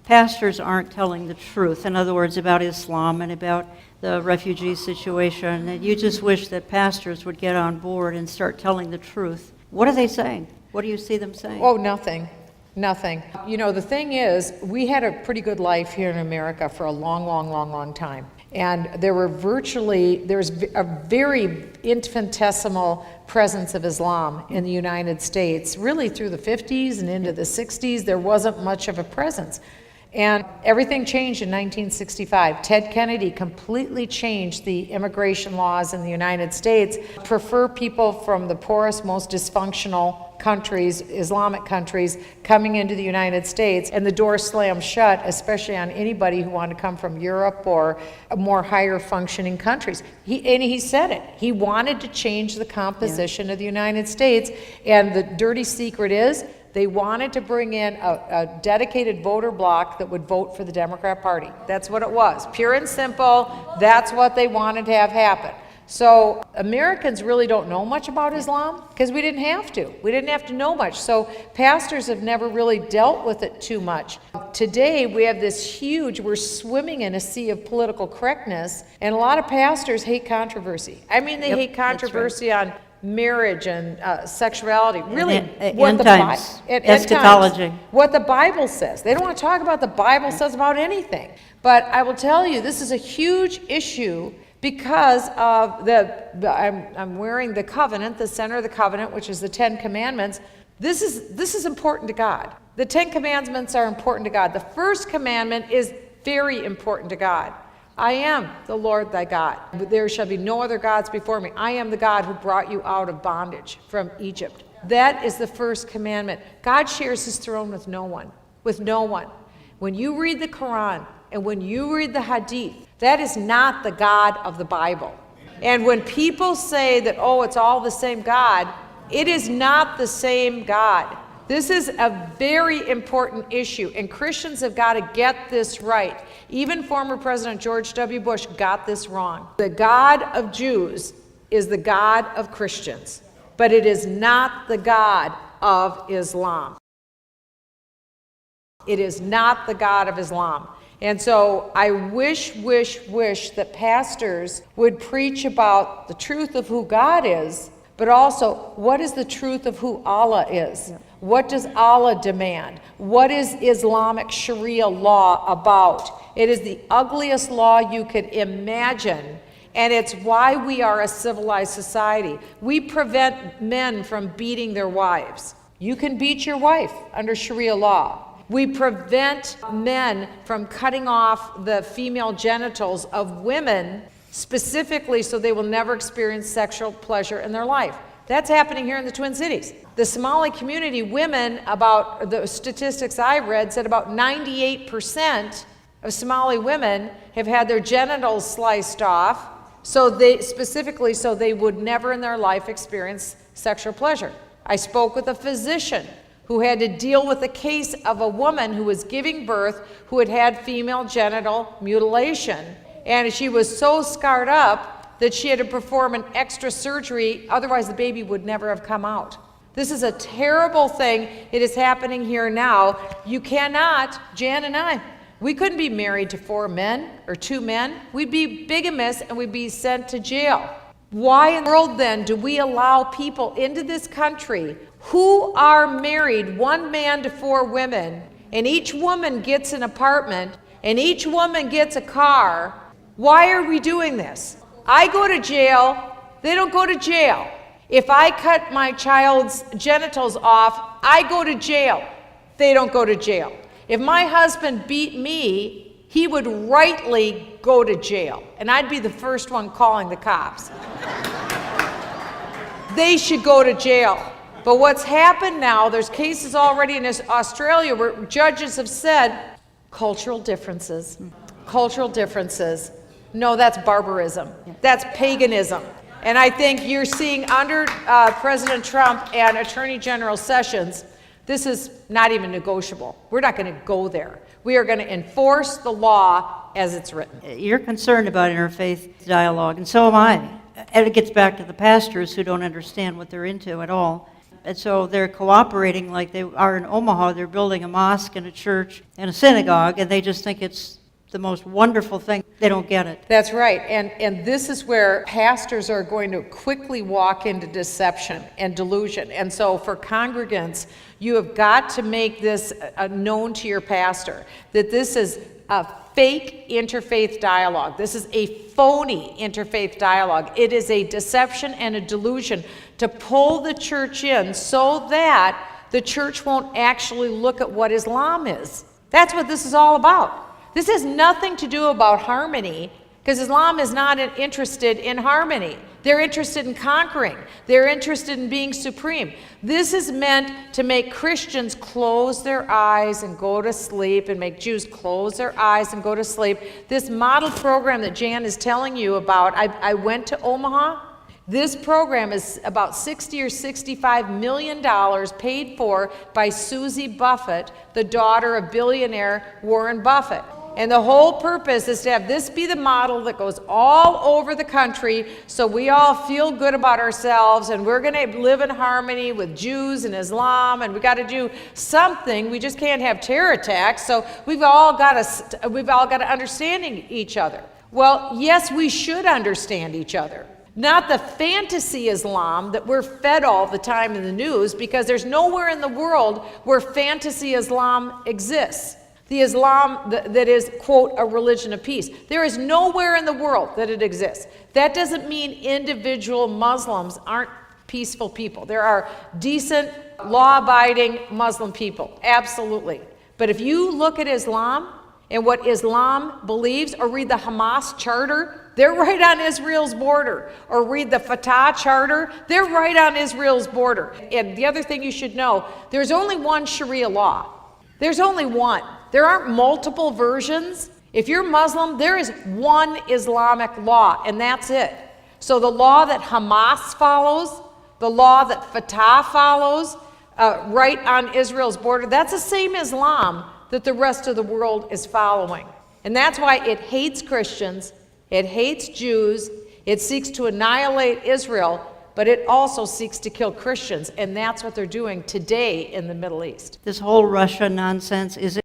pastors aren't telling the truth. In other words, about Islam and about the refugee situation. And you just wish that pastors would get on board and start telling the truth. What are they saying? What do you see them saying? Oh, nothing. Nothing. You know, the thing is, we had a pretty good life here in America for a long time. And there's a very infinitesimal presence of Islam in the United States. Really through the 50s and into the 60s, there wasn't much of a presence. And everything changed in 1965. Ted Kennedy completely changed the immigration laws in the United States, prefer people from the poorest, most dysfunctional countries, Islamic countries, coming into the United States, and the door slammed shut, especially on anybody who wanted to come from Europe or more higher functioning countries. He said it. He wanted to change the composition of the United States, and the dirty secret is, they wanted to bring in a dedicated voter bloc that would vote for the Democrat Party. That's what it was. Pure and simple, that's what they wanted to have happen. So Americans really don't know much about Islam because we didn't have to. We didn't have to know much. So pastors have never really dealt with it too much. Today we have this we're swimming in a sea of political correctness, and a lot of pastors hate controversy. I mean, they hate controversy on marriage and sexuality, really eschatology. What the Bible says. They don't want to talk about the Bible says about anything. But I will tell you, this is a huge issue because of I'm wearing the covenant, the center of the covenant, which is the 10 Commandments. This is important to God. The 10 Commandments are important to God. The first commandment is very important to God. I am the Lord thy God. There shall be no other gods before me. I am the God who brought you out of bondage from Egypt. That is the first commandment. God shares his throne with no one. With no one. When you read the Quran and when you read the Hadith, that is not the God of the Bible. And when people say that, oh, it's all the same God, it is not the same God. This is a very important issue, and Christians have got to get this right. Even former President George W. Bush got this wrong. The God of Jews is the God of Christians, but it is not the God of Islam. It is not the God of Islam. And so I wish that pastors would preach about the truth of who God is, but also, what is the truth of who Allah is? What does Allah demand? What is Islamic Sharia law about? It is the ugliest law you could imagine, and it's why we are a civilized society. We prevent men from beating their wives. You can beat your wife under Sharia law. We prevent men from cutting off the female genitals of women specifically so they will never experience sexual pleasure in their life. That's happening here in the Twin Cities. The Somali community, women, about the statistics I read, said about 98% of Somali women have had their genitals sliced off, so they would never in their life experience sexual pleasure. I spoke with a physician who had to deal with a case of a woman who was giving birth who had had female genital mutilation. And she was so scarred up that she had to perform an extra surgery, otherwise the baby would never have come out. This is a terrible thing. It is happening here now. You cannot, Jan and I, we couldn't be married to 4 men or 2 men. We'd be bigamous and we'd be sent to jail. Why in the world then do we allow people into this country who are married, 1 man to 4 women, and each woman gets an apartment and each woman gets a car? Why are we doing this? I go to jail, they don't go to jail. If I cut my child's genitals off, I go to jail. They don't go to jail. If my husband beat me, he would rightly go to jail, and I'd be the first one calling the cops. They should go to jail. But what's happened now, there's cases already in Australia where judges have said, cultural differences. Cultural differences. No, that's barbarism. That's paganism. And I think you're seeing under President Trump and Attorney General Sessions, this is not even negotiable. We're not going to go there. We are going to enforce the law as it's written. You're concerned about interfaith dialogue, and so am I. And it gets back to the pastors who don't understand what they're into at all. And so they're cooperating like they are in Omaha. They're building a mosque and a church and a synagogue, and they just think it's the most wonderful thing. They don't get it. That's right. And this is where pastors are going to quickly walk into deception and delusion. And so for congregants, you have got to make this known to your pastor, that this is a fake interfaith dialogue. This is a phony interfaith dialogue. It is a deception and a delusion to pull the church in so that the church won't actually look at what Islam is. That's what this is all about. This has nothing to do about harmony, because Islam is not interested in harmony. They're interested in conquering. They're interested in being supreme. This is meant to make Christians close their eyes and go to sleep, and make Jews close their eyes and go to sleep. This model program that Jan is telling you about, I went to Omaha. This program is about $60 or $65 million paid for by Susie Buffett, the daughter of billionaire Warren Buffett. And the whole purpose is to have this be the model that goes all over the country so we all feel good about ourselves, and we're going to live in harmony with Jews and Islam, and we got to do something. We just can't have terror attacks, so we've all got to understand each other. Well, yes, we should understand each other. Not the fantasy Islam that we're fed all the time in the news, because there's nowhere in the world where fantasy Islam exists. The Islam that is, quote, a religion of peace. There is nowhere in the world that it exists. That doesn't mean individual Muslims aren't peaceful people. There are decent, law-abiding Muslim people, absolutely. But if you look at Islam and what Islam believes, or read the Hamas charter, they're right on Israel's border. Or read the Fatah charter, they're right on Israel's border. And the other thing you should know, there's only one Sharia law. There's only one. There aren't multiple versions. If you're Muslim, there is one Islamic law, and that's it. So the law that Hamas follows, the law that Fatah follows, right on Israel's border, that's the same Islam that the rest of the world is following. And that's why it hates Christians, it hates Jews, it seeks to annihilate Israel, but it also seeks to kill Christians, and that's what they're doing today in the Middle East. This whole Russia nonsense, is it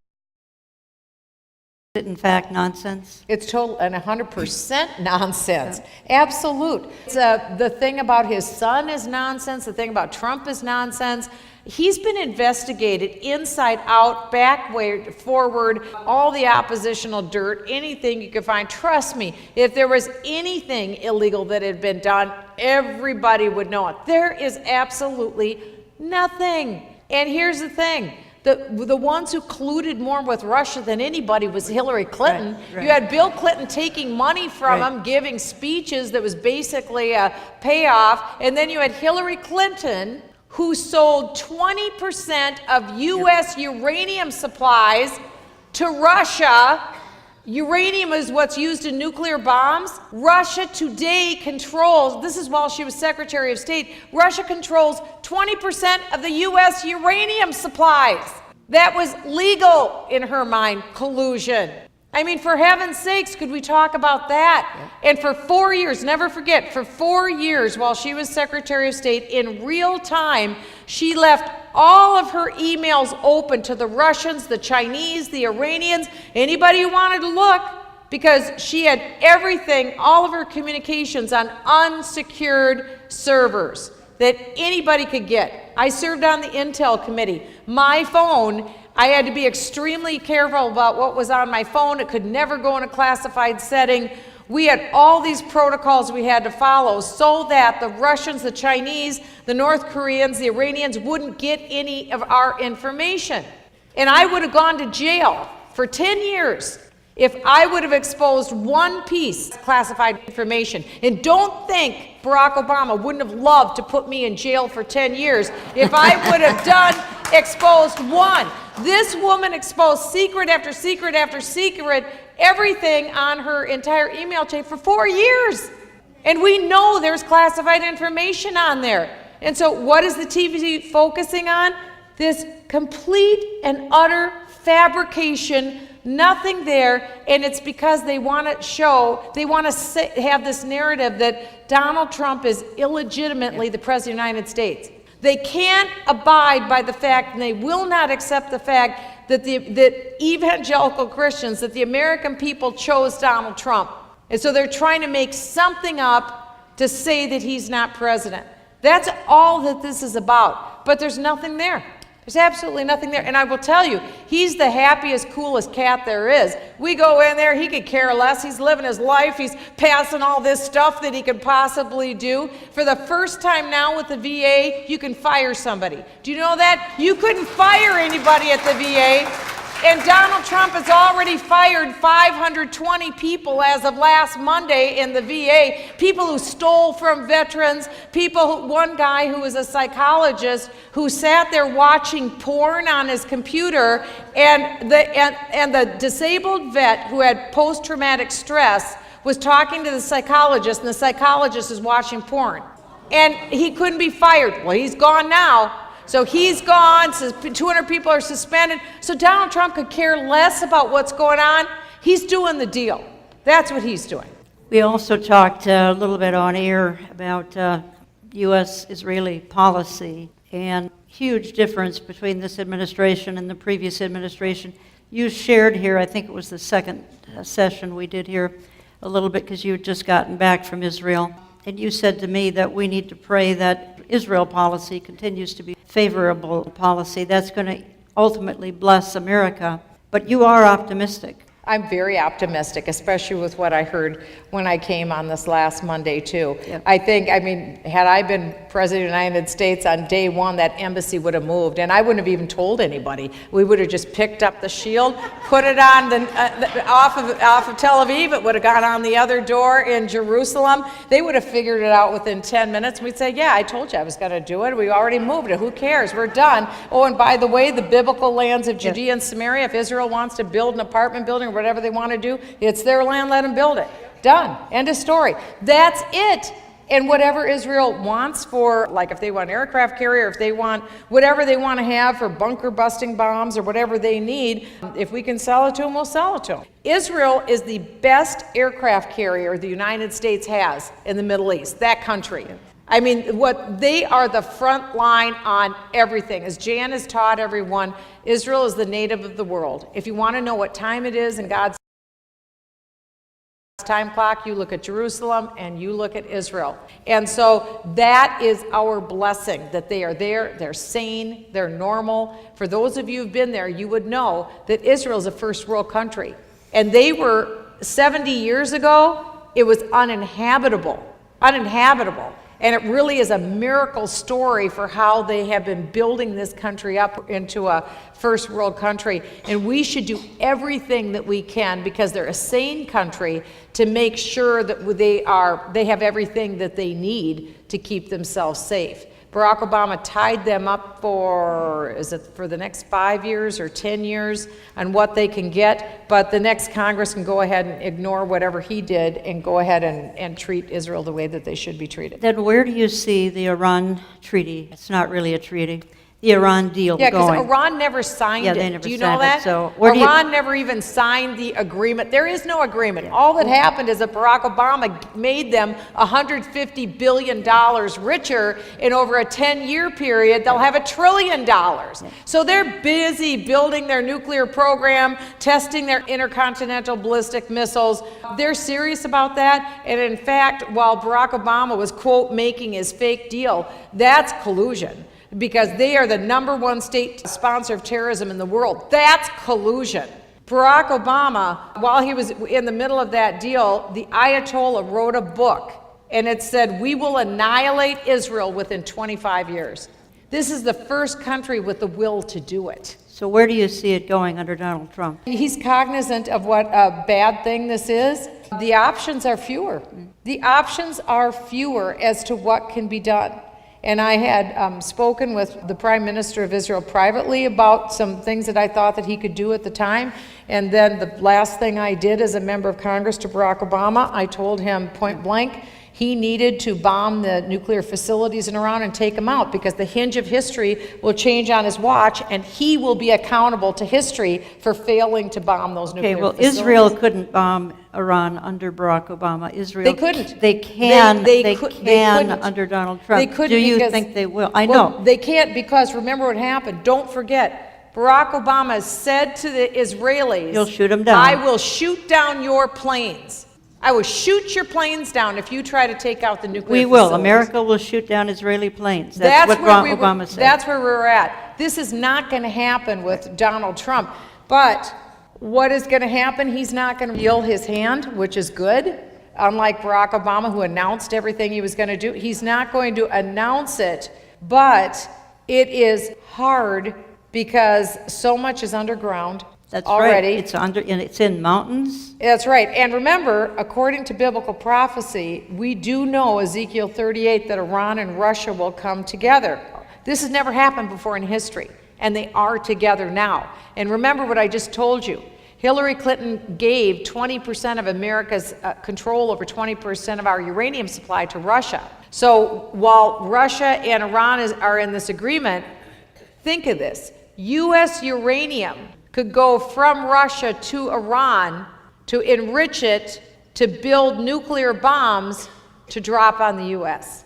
in fact nonsense? It's total and 100% nonsense. Absolute. The thing about his son is nonsense. The thing about Trump is nonsense. He's been investigated inside out, backward, forward, all the oppositional dirt, anything you could find. Trust me, if there was anything illegal that had been done, everybody would know it. There is absolutely nothing. And here's the thing. The ones who colluded more with Russia than anybody was Hillary Clinton. Right. You had Bill Clinton taking money from him, giving speeches that was basically a payoff. And then you had Hillary Clinton, who sold 20% of U.S. uranium supplies to Russia. Uranium is what's used in nuclear bombs. Russia today controls, this is while she was Secretary of State, Russia controls 20% of the U.S. uranium supplies. That was legal in her mind, collusion. I mean, for heaven's sakes, could we talk about that? Yeah. And for 4 years, never forget, for 4 years while she was Secretary of State, in real time, she left all of her emails open to the Russians, the Chinese, the Iranians, anybody who wanted to look, because she had everything, all of her communications on unsecured servers that anybody could get. I served on the Intel committee. My phone, I had to be extremely careful about what was on my phone. It could never go in a classified setting. We had all these protocols we had to follow so that the Russians, the Chinese, the North Koreans, the Iranians wouldn't get any of our information. And I would have gone to jail for 10 years if I would have exposed one piece of classified information. And don't think Barack Obama wouldn't have loved to put me in jail for 10 years if I would have exposed one. This woman exposed secret after secret after secret, everything on her entire email chain for 4 years. And we know there's classified information on there. And so what is the TV focusing on? This complete and utter fabrication, nothing there, and it's because they want to show, they want to have this narrative that Donald Trump is illegitimately the President of the United States. They can't abide by the fact, and they will not accept the fact that that evangelical Christians, that the American people chose Donald Trump. And so they're trying to make something up to say that he's not president. That's all that this is about. But there's nothing there. There's absolutely nothing there. And I will tell you, he's the happiest, coolest cat there is. We go in there, he could care less. He's living his life. He's passing all this stuff that he could possibly do. For the first time now with the VA, you can fire somebody. Do you know that? You couldn't fire anybody at the VA. And Donald Trump has already fired 520 people as of last Monday in the VA. People who stole from veterans, one guy who was a psychologist who sat there watching porn on his computer, and the disabled vet who had post-traumatic stress was talking to the psychologist, and the psychologist is watching porn. And he couldn't be fired. Well, he's gone now. So he's gone, 200 people are suspended. So Donald Trump could care less about what's going on. He's doing the deal. That's what he's doing. We also talked a little bit on air about U.S.-Israeli policy and huge difference between this administration and the previous administration. You shared here, I think it was the second session we did here, a little bit because you had just gotten back from Israel. And you said to me that we need to pray that Israel policy continues to be favorable policy. That's going to ultimately bless America. But you are optimistic. I'm very optimistic, especially with what I heard when I came on this last Monday, too. Yep. I mean, had I been President of the United States on day one, that embassy would have moved, and I wouldn't have even told anybody. We would have just picked up the shield, put it on off of Tel Aviv. It would have gone on the other door in Jerusalem. They would have figured it out within 10 minutes. We'd say, yeah, I told you I was going to do it. We already moved it. Who cares? We're done. Oh, and by the way, the biblical lands of Judea and Samaria, if Israel wants to build an apartment building or whatever they want to do, it's their land, let them build it. Done. End of story. That's it. And whatever Israel wants for, like if they want an aircraft carrier, if they want whatever they want to have for bunker busting bombs or whatever they need, if we can sell it to them, we'll sell it to them. Israel is the best aircraft carrier the United States has in the Middle East, that country. I mean, they are the front line on everything. As Jan has taught everyone, Israel is the native of the world. If you want to know what time it is in God's time clock, you look at Jerusalem and you look at Israel. And so that is our blessing, that they are there, they're sane, they're normal. For those of you who've been there, you would know that Israel is a first world country. And they were, 70 years ago, it was uninhabitable. And it really is a miracle story for how they have been building this country up into a first world country. And we should do everything that we can, because they're a sane country, to make sure that they have everything that they need to keep themselves safe. Barack Obama tied them up for the next 5 years or 10 years on what they can get, but the next Congress can go ahead and ignore whatever he did and go ahead and treat Israel the way that they should be treated. Then where do you see the Iran treaty? It's not really a treaty. The Iran deal Yeah, because going. Iran never signed it. They never do you signed know that? it. So Iran never even signed the agreement. There is no agreement. All that happened is that Barack Obama made them $150 billion richer in over a 10-year period. They'll have $1 trillion. So they're busy building their nuclear program, testing their intercontinental ballistic missiles. They're serious about that. And in fact, while Barack Obama was, quote, making his fake deal, that's collusion, because they are the #1 state sponsor of terrorism in the world. That's collusion. Barack Obama, while he was in the middle of that deal, the Ayatollah wrote a book, and it said, we will annihilate Israel within 25 years. This is the first country with the will to do it. So where do you see it going under Donald Trump? He's cognizant of what a bad thing this is. The options are fewer. The options are fewer as to what can be done. And I had spoken with the Prime Minister of Israel privately about some things that I thought that he could do at the time. And then the last thing I did as a member of Congress to Barack Obama, I told him point blank, he needed to bomb the nuclear facilities in Iran and take them out, because the hinge of history will change on his watch, and he will be accountable to history for failing to bomb those nuclear facilities. Israel couldn't bomb Iran under Barack Obama. Israel. They couldn't. They can. They couldn't. can under Donald Trump. They couldn't. Do you because, think they will? I know. Well, they can't, because remember what happened. Don't forget, Barack Obama said to the Israelis, "You'll shoot them down. I will shoot down your planes. I will shoot your planes down if you try to take out the nuclear facilities." We will. America will shoot down Israeli planes. That's what Obama said. That's where we're at. This is not going to happen with Donald Trump. But what is going to happen? He's not going to yield his hand, which is good. Unlike Barack Obama, who announced everything he was going to do, he's not going to announce it. But it is hard because so much is underground. That's already. Right. It's in mountains. That's right. And remember, according to biblical prophecy, we do know, Ezekiel 38, that Iran and Russia will come together. This has never happened before in history, and they are together now. And remember what I just told you. Hillary Clinton gave 20% of America's control over 20% of our uranium supply to Russia. So while Russia and Iran are in this agreement, think of this. U.S. uranium could go from Russia to Iran to enrich it to build nuclear bombs to drop on the U.S.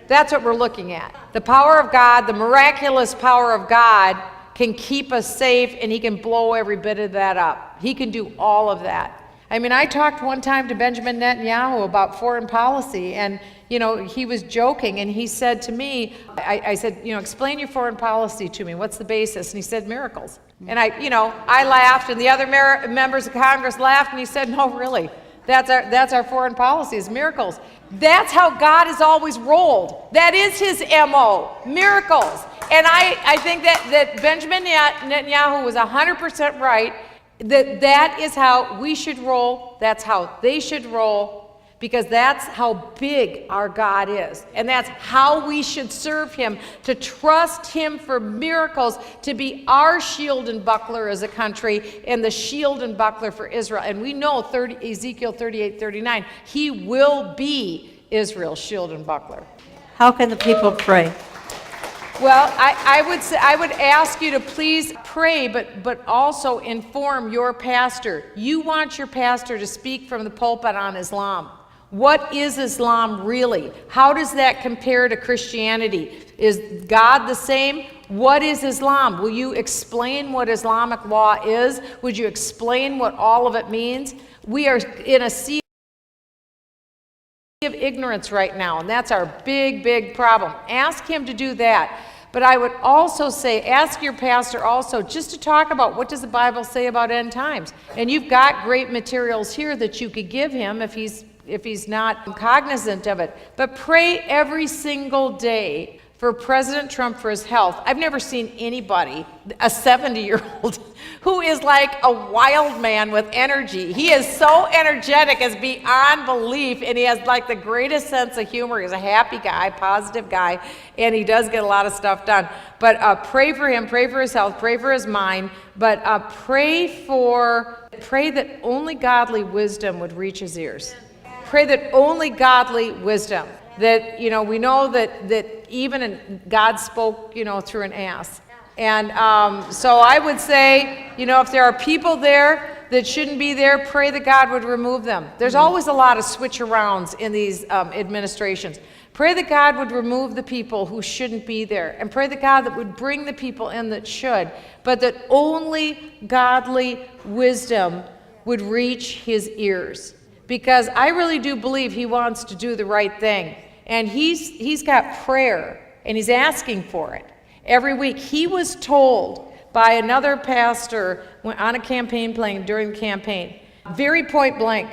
That's what we're looking at. The power of God, the miraculous power of God, can keep us safe, and he can blow every bit of that up. He can do all of that. I mean, I talked one time to Benjamin Netanyahu about foreign policy, and, he was joking, and he said to me, I said, explain your foreign policy to me. What's the basis? And he said, miracles. And I laughed, and the other members of Congress laughed, and he said, no, really, that's our foreign policy, is miracles. That's how God has always rolled. That is his MO, miracles. And I think that Benjamin Netanyahu was 100% right, that is how we should roll, that's how they should roll, because that's how big our God is. And that's how we should serve him, to trust him for miracles, to be our shield and buckler as a country, and the shield and buckler for Israel. And we know Ezekiel 38:39, he will be Israel's shield and buckler. How can the people pray? Well, I would ask you to please pray, but also inform your pastor. You want your pastor to speak from the pulpit on Islam. What is Islam really? How does that compare to Christianity? Is God the same? What is Islam? Will you explain what Islamic law is? Would you explain what all of it means? We are in a sea of ignorance right now, and that's our big, big problem. Ask him to do that. But I would also say, ask your pastor also just to talk about what does the Bible say about end times. And you've got great materials here that you could give him if he's not cognizant of it. But pray every single day for President Trump for his health. I've never seen anybody, a 70-year-old, who is like a wild man with energy. He is so energetic, it's beyond belief, and he has like the greatest sense of humor. He's a happy guy, positive guy, and he does get a lot of stuff done. But pray for him, pray for his health, pray for his mind, but pray that only godly wisdom would reach his ears. Pray that only godly wisdom. That, we know that even God spoke, through an ass. And so I would say, if there are people there that shouldn't be there, pray that God would remove them. There's always a lot of switch-arounds in these administrations. Pray that God would remove the people who shouldn't be there. And pray that God that would bring the people in that should. But that only godly wisdom would reach his ears. Because I really do believe he wants to do the right thing. And he's got prayer, and he's asking for it. Every week, he was told by another pastor on a campaign plane during the campaign, very point blank,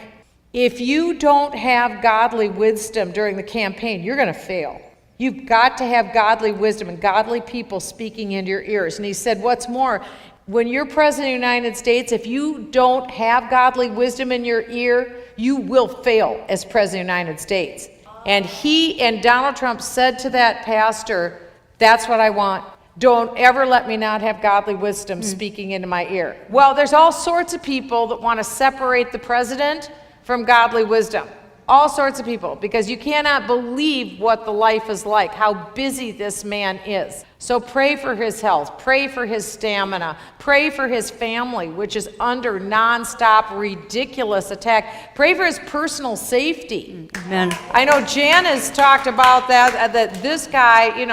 if you don't have godly wisdom during the campaign, you're going to fail. You've got to have godly wisdom and godly people speaking into your ears. And he said, what's more, when you're president of the United States, if you don't have godly wisdom in your ear, you will fail as president of the United States. And he and Donald Trump said to that pastor, that's what I want. Don't ever let me not have godly wisdom speaking into my ear. Well, there's all sorts of people that want to separate the president from godly wisdom. All sorts of people, because you cannot believe what the life is like, how busy this man is. So pray for his health, pray for his stamina, pray for his family, which is under nonstop, ridiculous attack. Pray for his personal safety. Amen. I know Jan has talked about that this guy,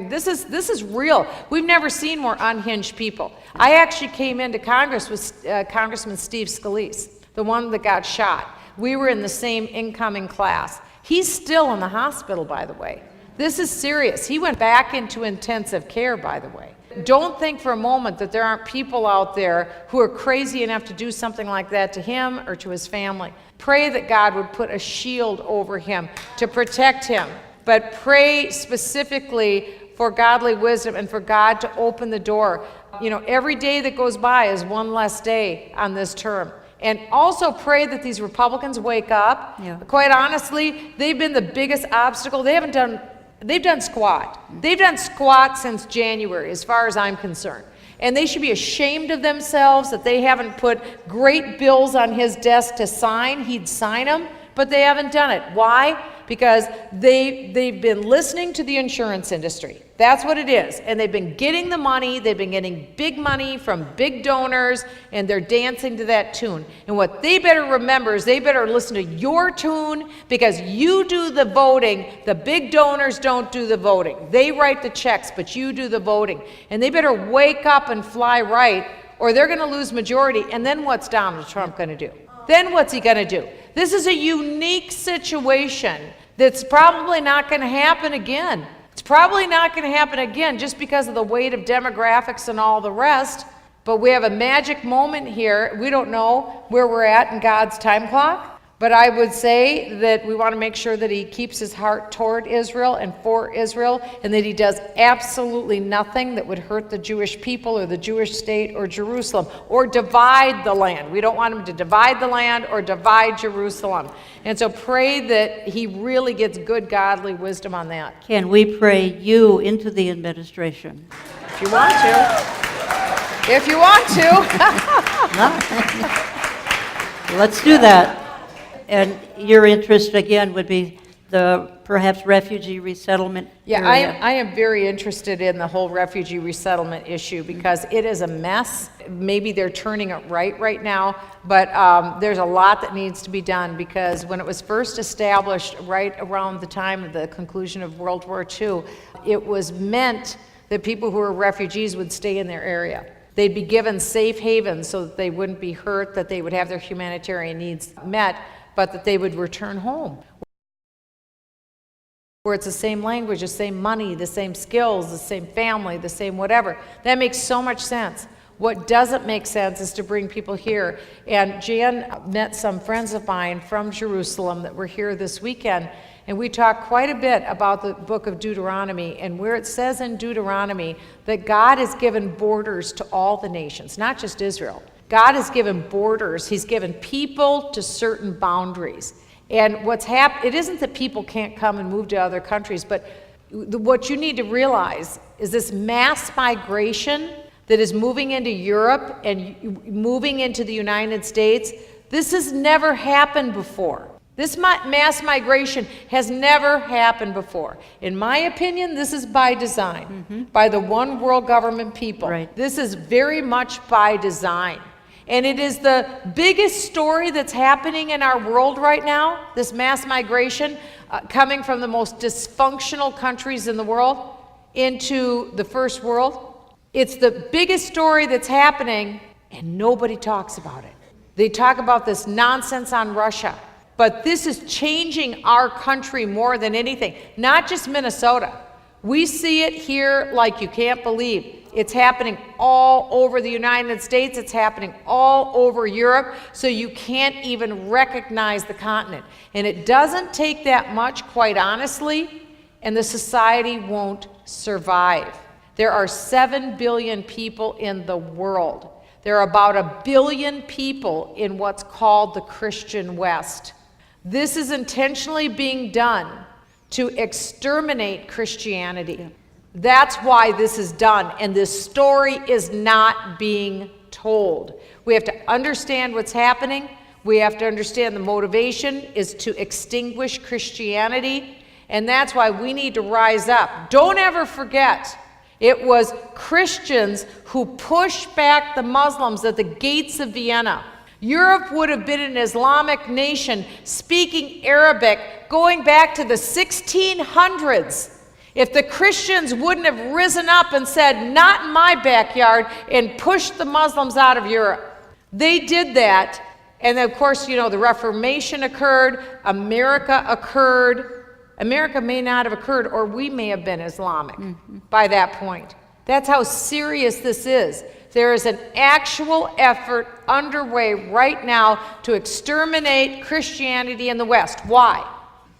this is real. We've never seen more unhinged people. I actually came into Congress with Congressman Steve Scalise, the one that got shot. We were in the same incoming class. He's still in the hospital, by the way. This is serious. He went back into intensive care, by the way. Don't think for a moment that there aren't people out there who are crazy enough to do something like that to him or to his family. Pray that God would put a shield over him to protect him. But pray specifically for godly wisdom and for God to open the door. Every day that goes by is one less day on this term. And also pray that these Republicans wake up. Yeah. Quite honestly, they've been the biggest obstacle. They've done squat. They've done squat since January, as far as I'm concerned. And they should be ashamed of themselves that they haven't put great bills on his desk to sign. He'd sign them, but they haven't done it. Why? Because they've been listening to the insurance industry. That's what it is. And they've been getting the money. They've been getting big money from big donors, and they're dancing to that tune. And what they better remember is they better listen to your tune, because you do the voting. The big donors don't do the voting. They write the checks, but you do the voting. And they better wake up and fly right, or they're going to lose majority. And then what's Donald Trump going to do? then what's he going to do? This is a unique situation that's probably not going to happen again. It's probably not going to happen again just because of the weight of demographics and all the rest. But we have a magic moment here. We don't know where we're at in God's time clock. But I would say that we want to make sure that he keeps his heart toward Israel and for Israel, and that he does absolutely nothing that would hurt the Jewish people or the Jewish state or Jerusalem or divide the land. We don't want him to divide the land or divide Jerusalem. And so pray that he really gets good godly wisdom on that. Can we pray you into the administration? If you want to. If you want to. Let's do that. And your interest, again, would be the perhaps refugee resettlement Yeah, area. I am very interested in the whole refugee resettlement issue because it is a mess. Maybe they're turning it right now, but there's a lot that needs to be done because when it was first established right around the time of the conclusion of World War II, it was meant that people who were refugees would stay in their area. They'd be given safe havens so that they wouldn't be hurt, that they would have their humanitarian needs met, but that they would return home. Where it's the same language, the same money, the same skills, the same family, the same whatever. That makes so much sense. What doesn't make sense is to bring people here. And Jan met some friends of mine from Jerusalem that were here this weekend, and we talked quite a bit about the book of Deuteronomy and where it says in Deuteronomy that God has given borders to all the nations, not just Israel. God has given borders. He's given people to certain boundaries. And what's happened, it isn't that people can't come and move to other countries, but what you need to realize is this mass migration that is moving into Europe and moving into the United States, this has never happened before. This mass migration has never happened before. In my opinion, this is by design, by the one world government people. Right. This is very much by design. And it is the biggest story that's happening in our world right now, this mass migration coming from the most dysfunctional countries in the world into the first world. It's the biggest story that's happening, and nobody talks about it. They talk about this nonsense on Russia, but this is changing our country more than anything, not just Minnesota. We see it here like you can't believe. It's happening all over the United States. It's happening all over Europe, so you can't even recognize the continent. And it doesn't take that much, quite honestly, and the society won't survive. There are 7 billion people in the world. There are about 1 billion people in what's called the Christian West. This is intentionally being done to exterminate Christianity. Yeah. That's why this is done, and this story is not being told. We have to understand what's happening. We have to understand the motivation is to extinguish Christianity, and that's why we need to rise up. Don't ever forget, it was Christians who pushed back the Muslims at the gates of Vienna. Europe would have been an Islamic nation speaking Arabic going back to the 1600s. If the Christians wouldn't have risen up and said, not in my backyard, and pushed the Muslims out of Europe. They did that, and of course, you know, the Reformation occurred, America occurred. America may not have occurred, or we may have been Islamic by that point. That's how serious this is. There is an actual effort underway right now to exterminate Christianity in the West. Why?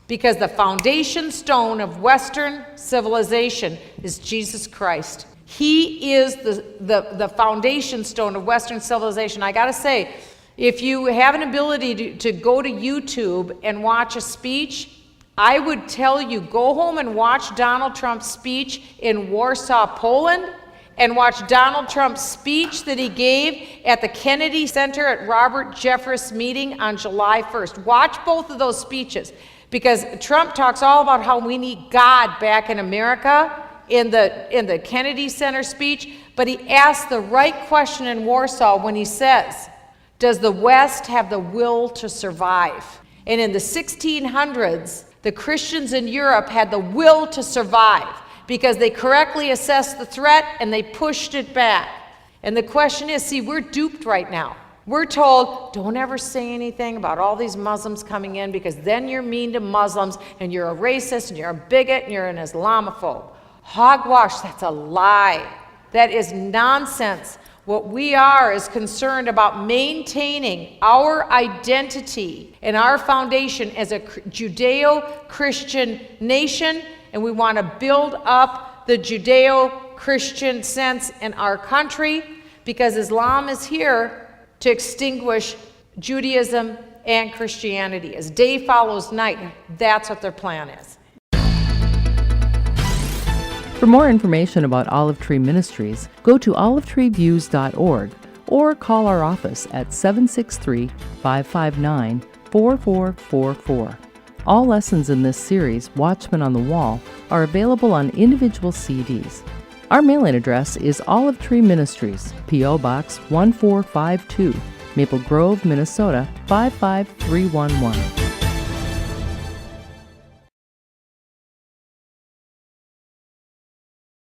Because the foundation stone of Western civilization is Jesus Christ. He is the foundation stone of Western civilization. I gotta say, if you have an ability to go to YouTube and watch a speech, I would tell you, go home and watch Donald Trump's speech in Warsaw, Poland, and watch Donald Trump's speech that he gave at the Kennedy Center at Robert Jeffress meeting on July 1st. Watch both of those speeches, because Trump talks all about how we need God back in America in the Kennedy Center speech, but he asks the right question in Warsaw when he says, does the West have the will to survive? And in the 1600s, the Christians in Europe had the will to survive because they correctly assessed the threat and they pushed it back. And the question is, see, we're duped right now. We're told, don't ever say anything about all these Muslims coming in because then you're mean to Muslims and you're a racist and you're a bigot and you're an Islamophobe. Hogwash, that's a lie. That is nonsense. What we are is concerned about maintaining our identity and our foundation as a Judeo-Christian nation, and we want to build up the Judeo-Christian sense in our country because Islam is here to extinguish Judaism and Christianity. As day follows night, that's what their plan is. For more information about Olive Tree Ministries, go to olivetreeviews.org or call our office at 763-559-4444. All lessons in this series, Watchmen on the Wall, are available on individual CDs. Our mailing address is Olive Tree Ministries, P.O. Box 1452, Maple Grove, Minnesota 55311.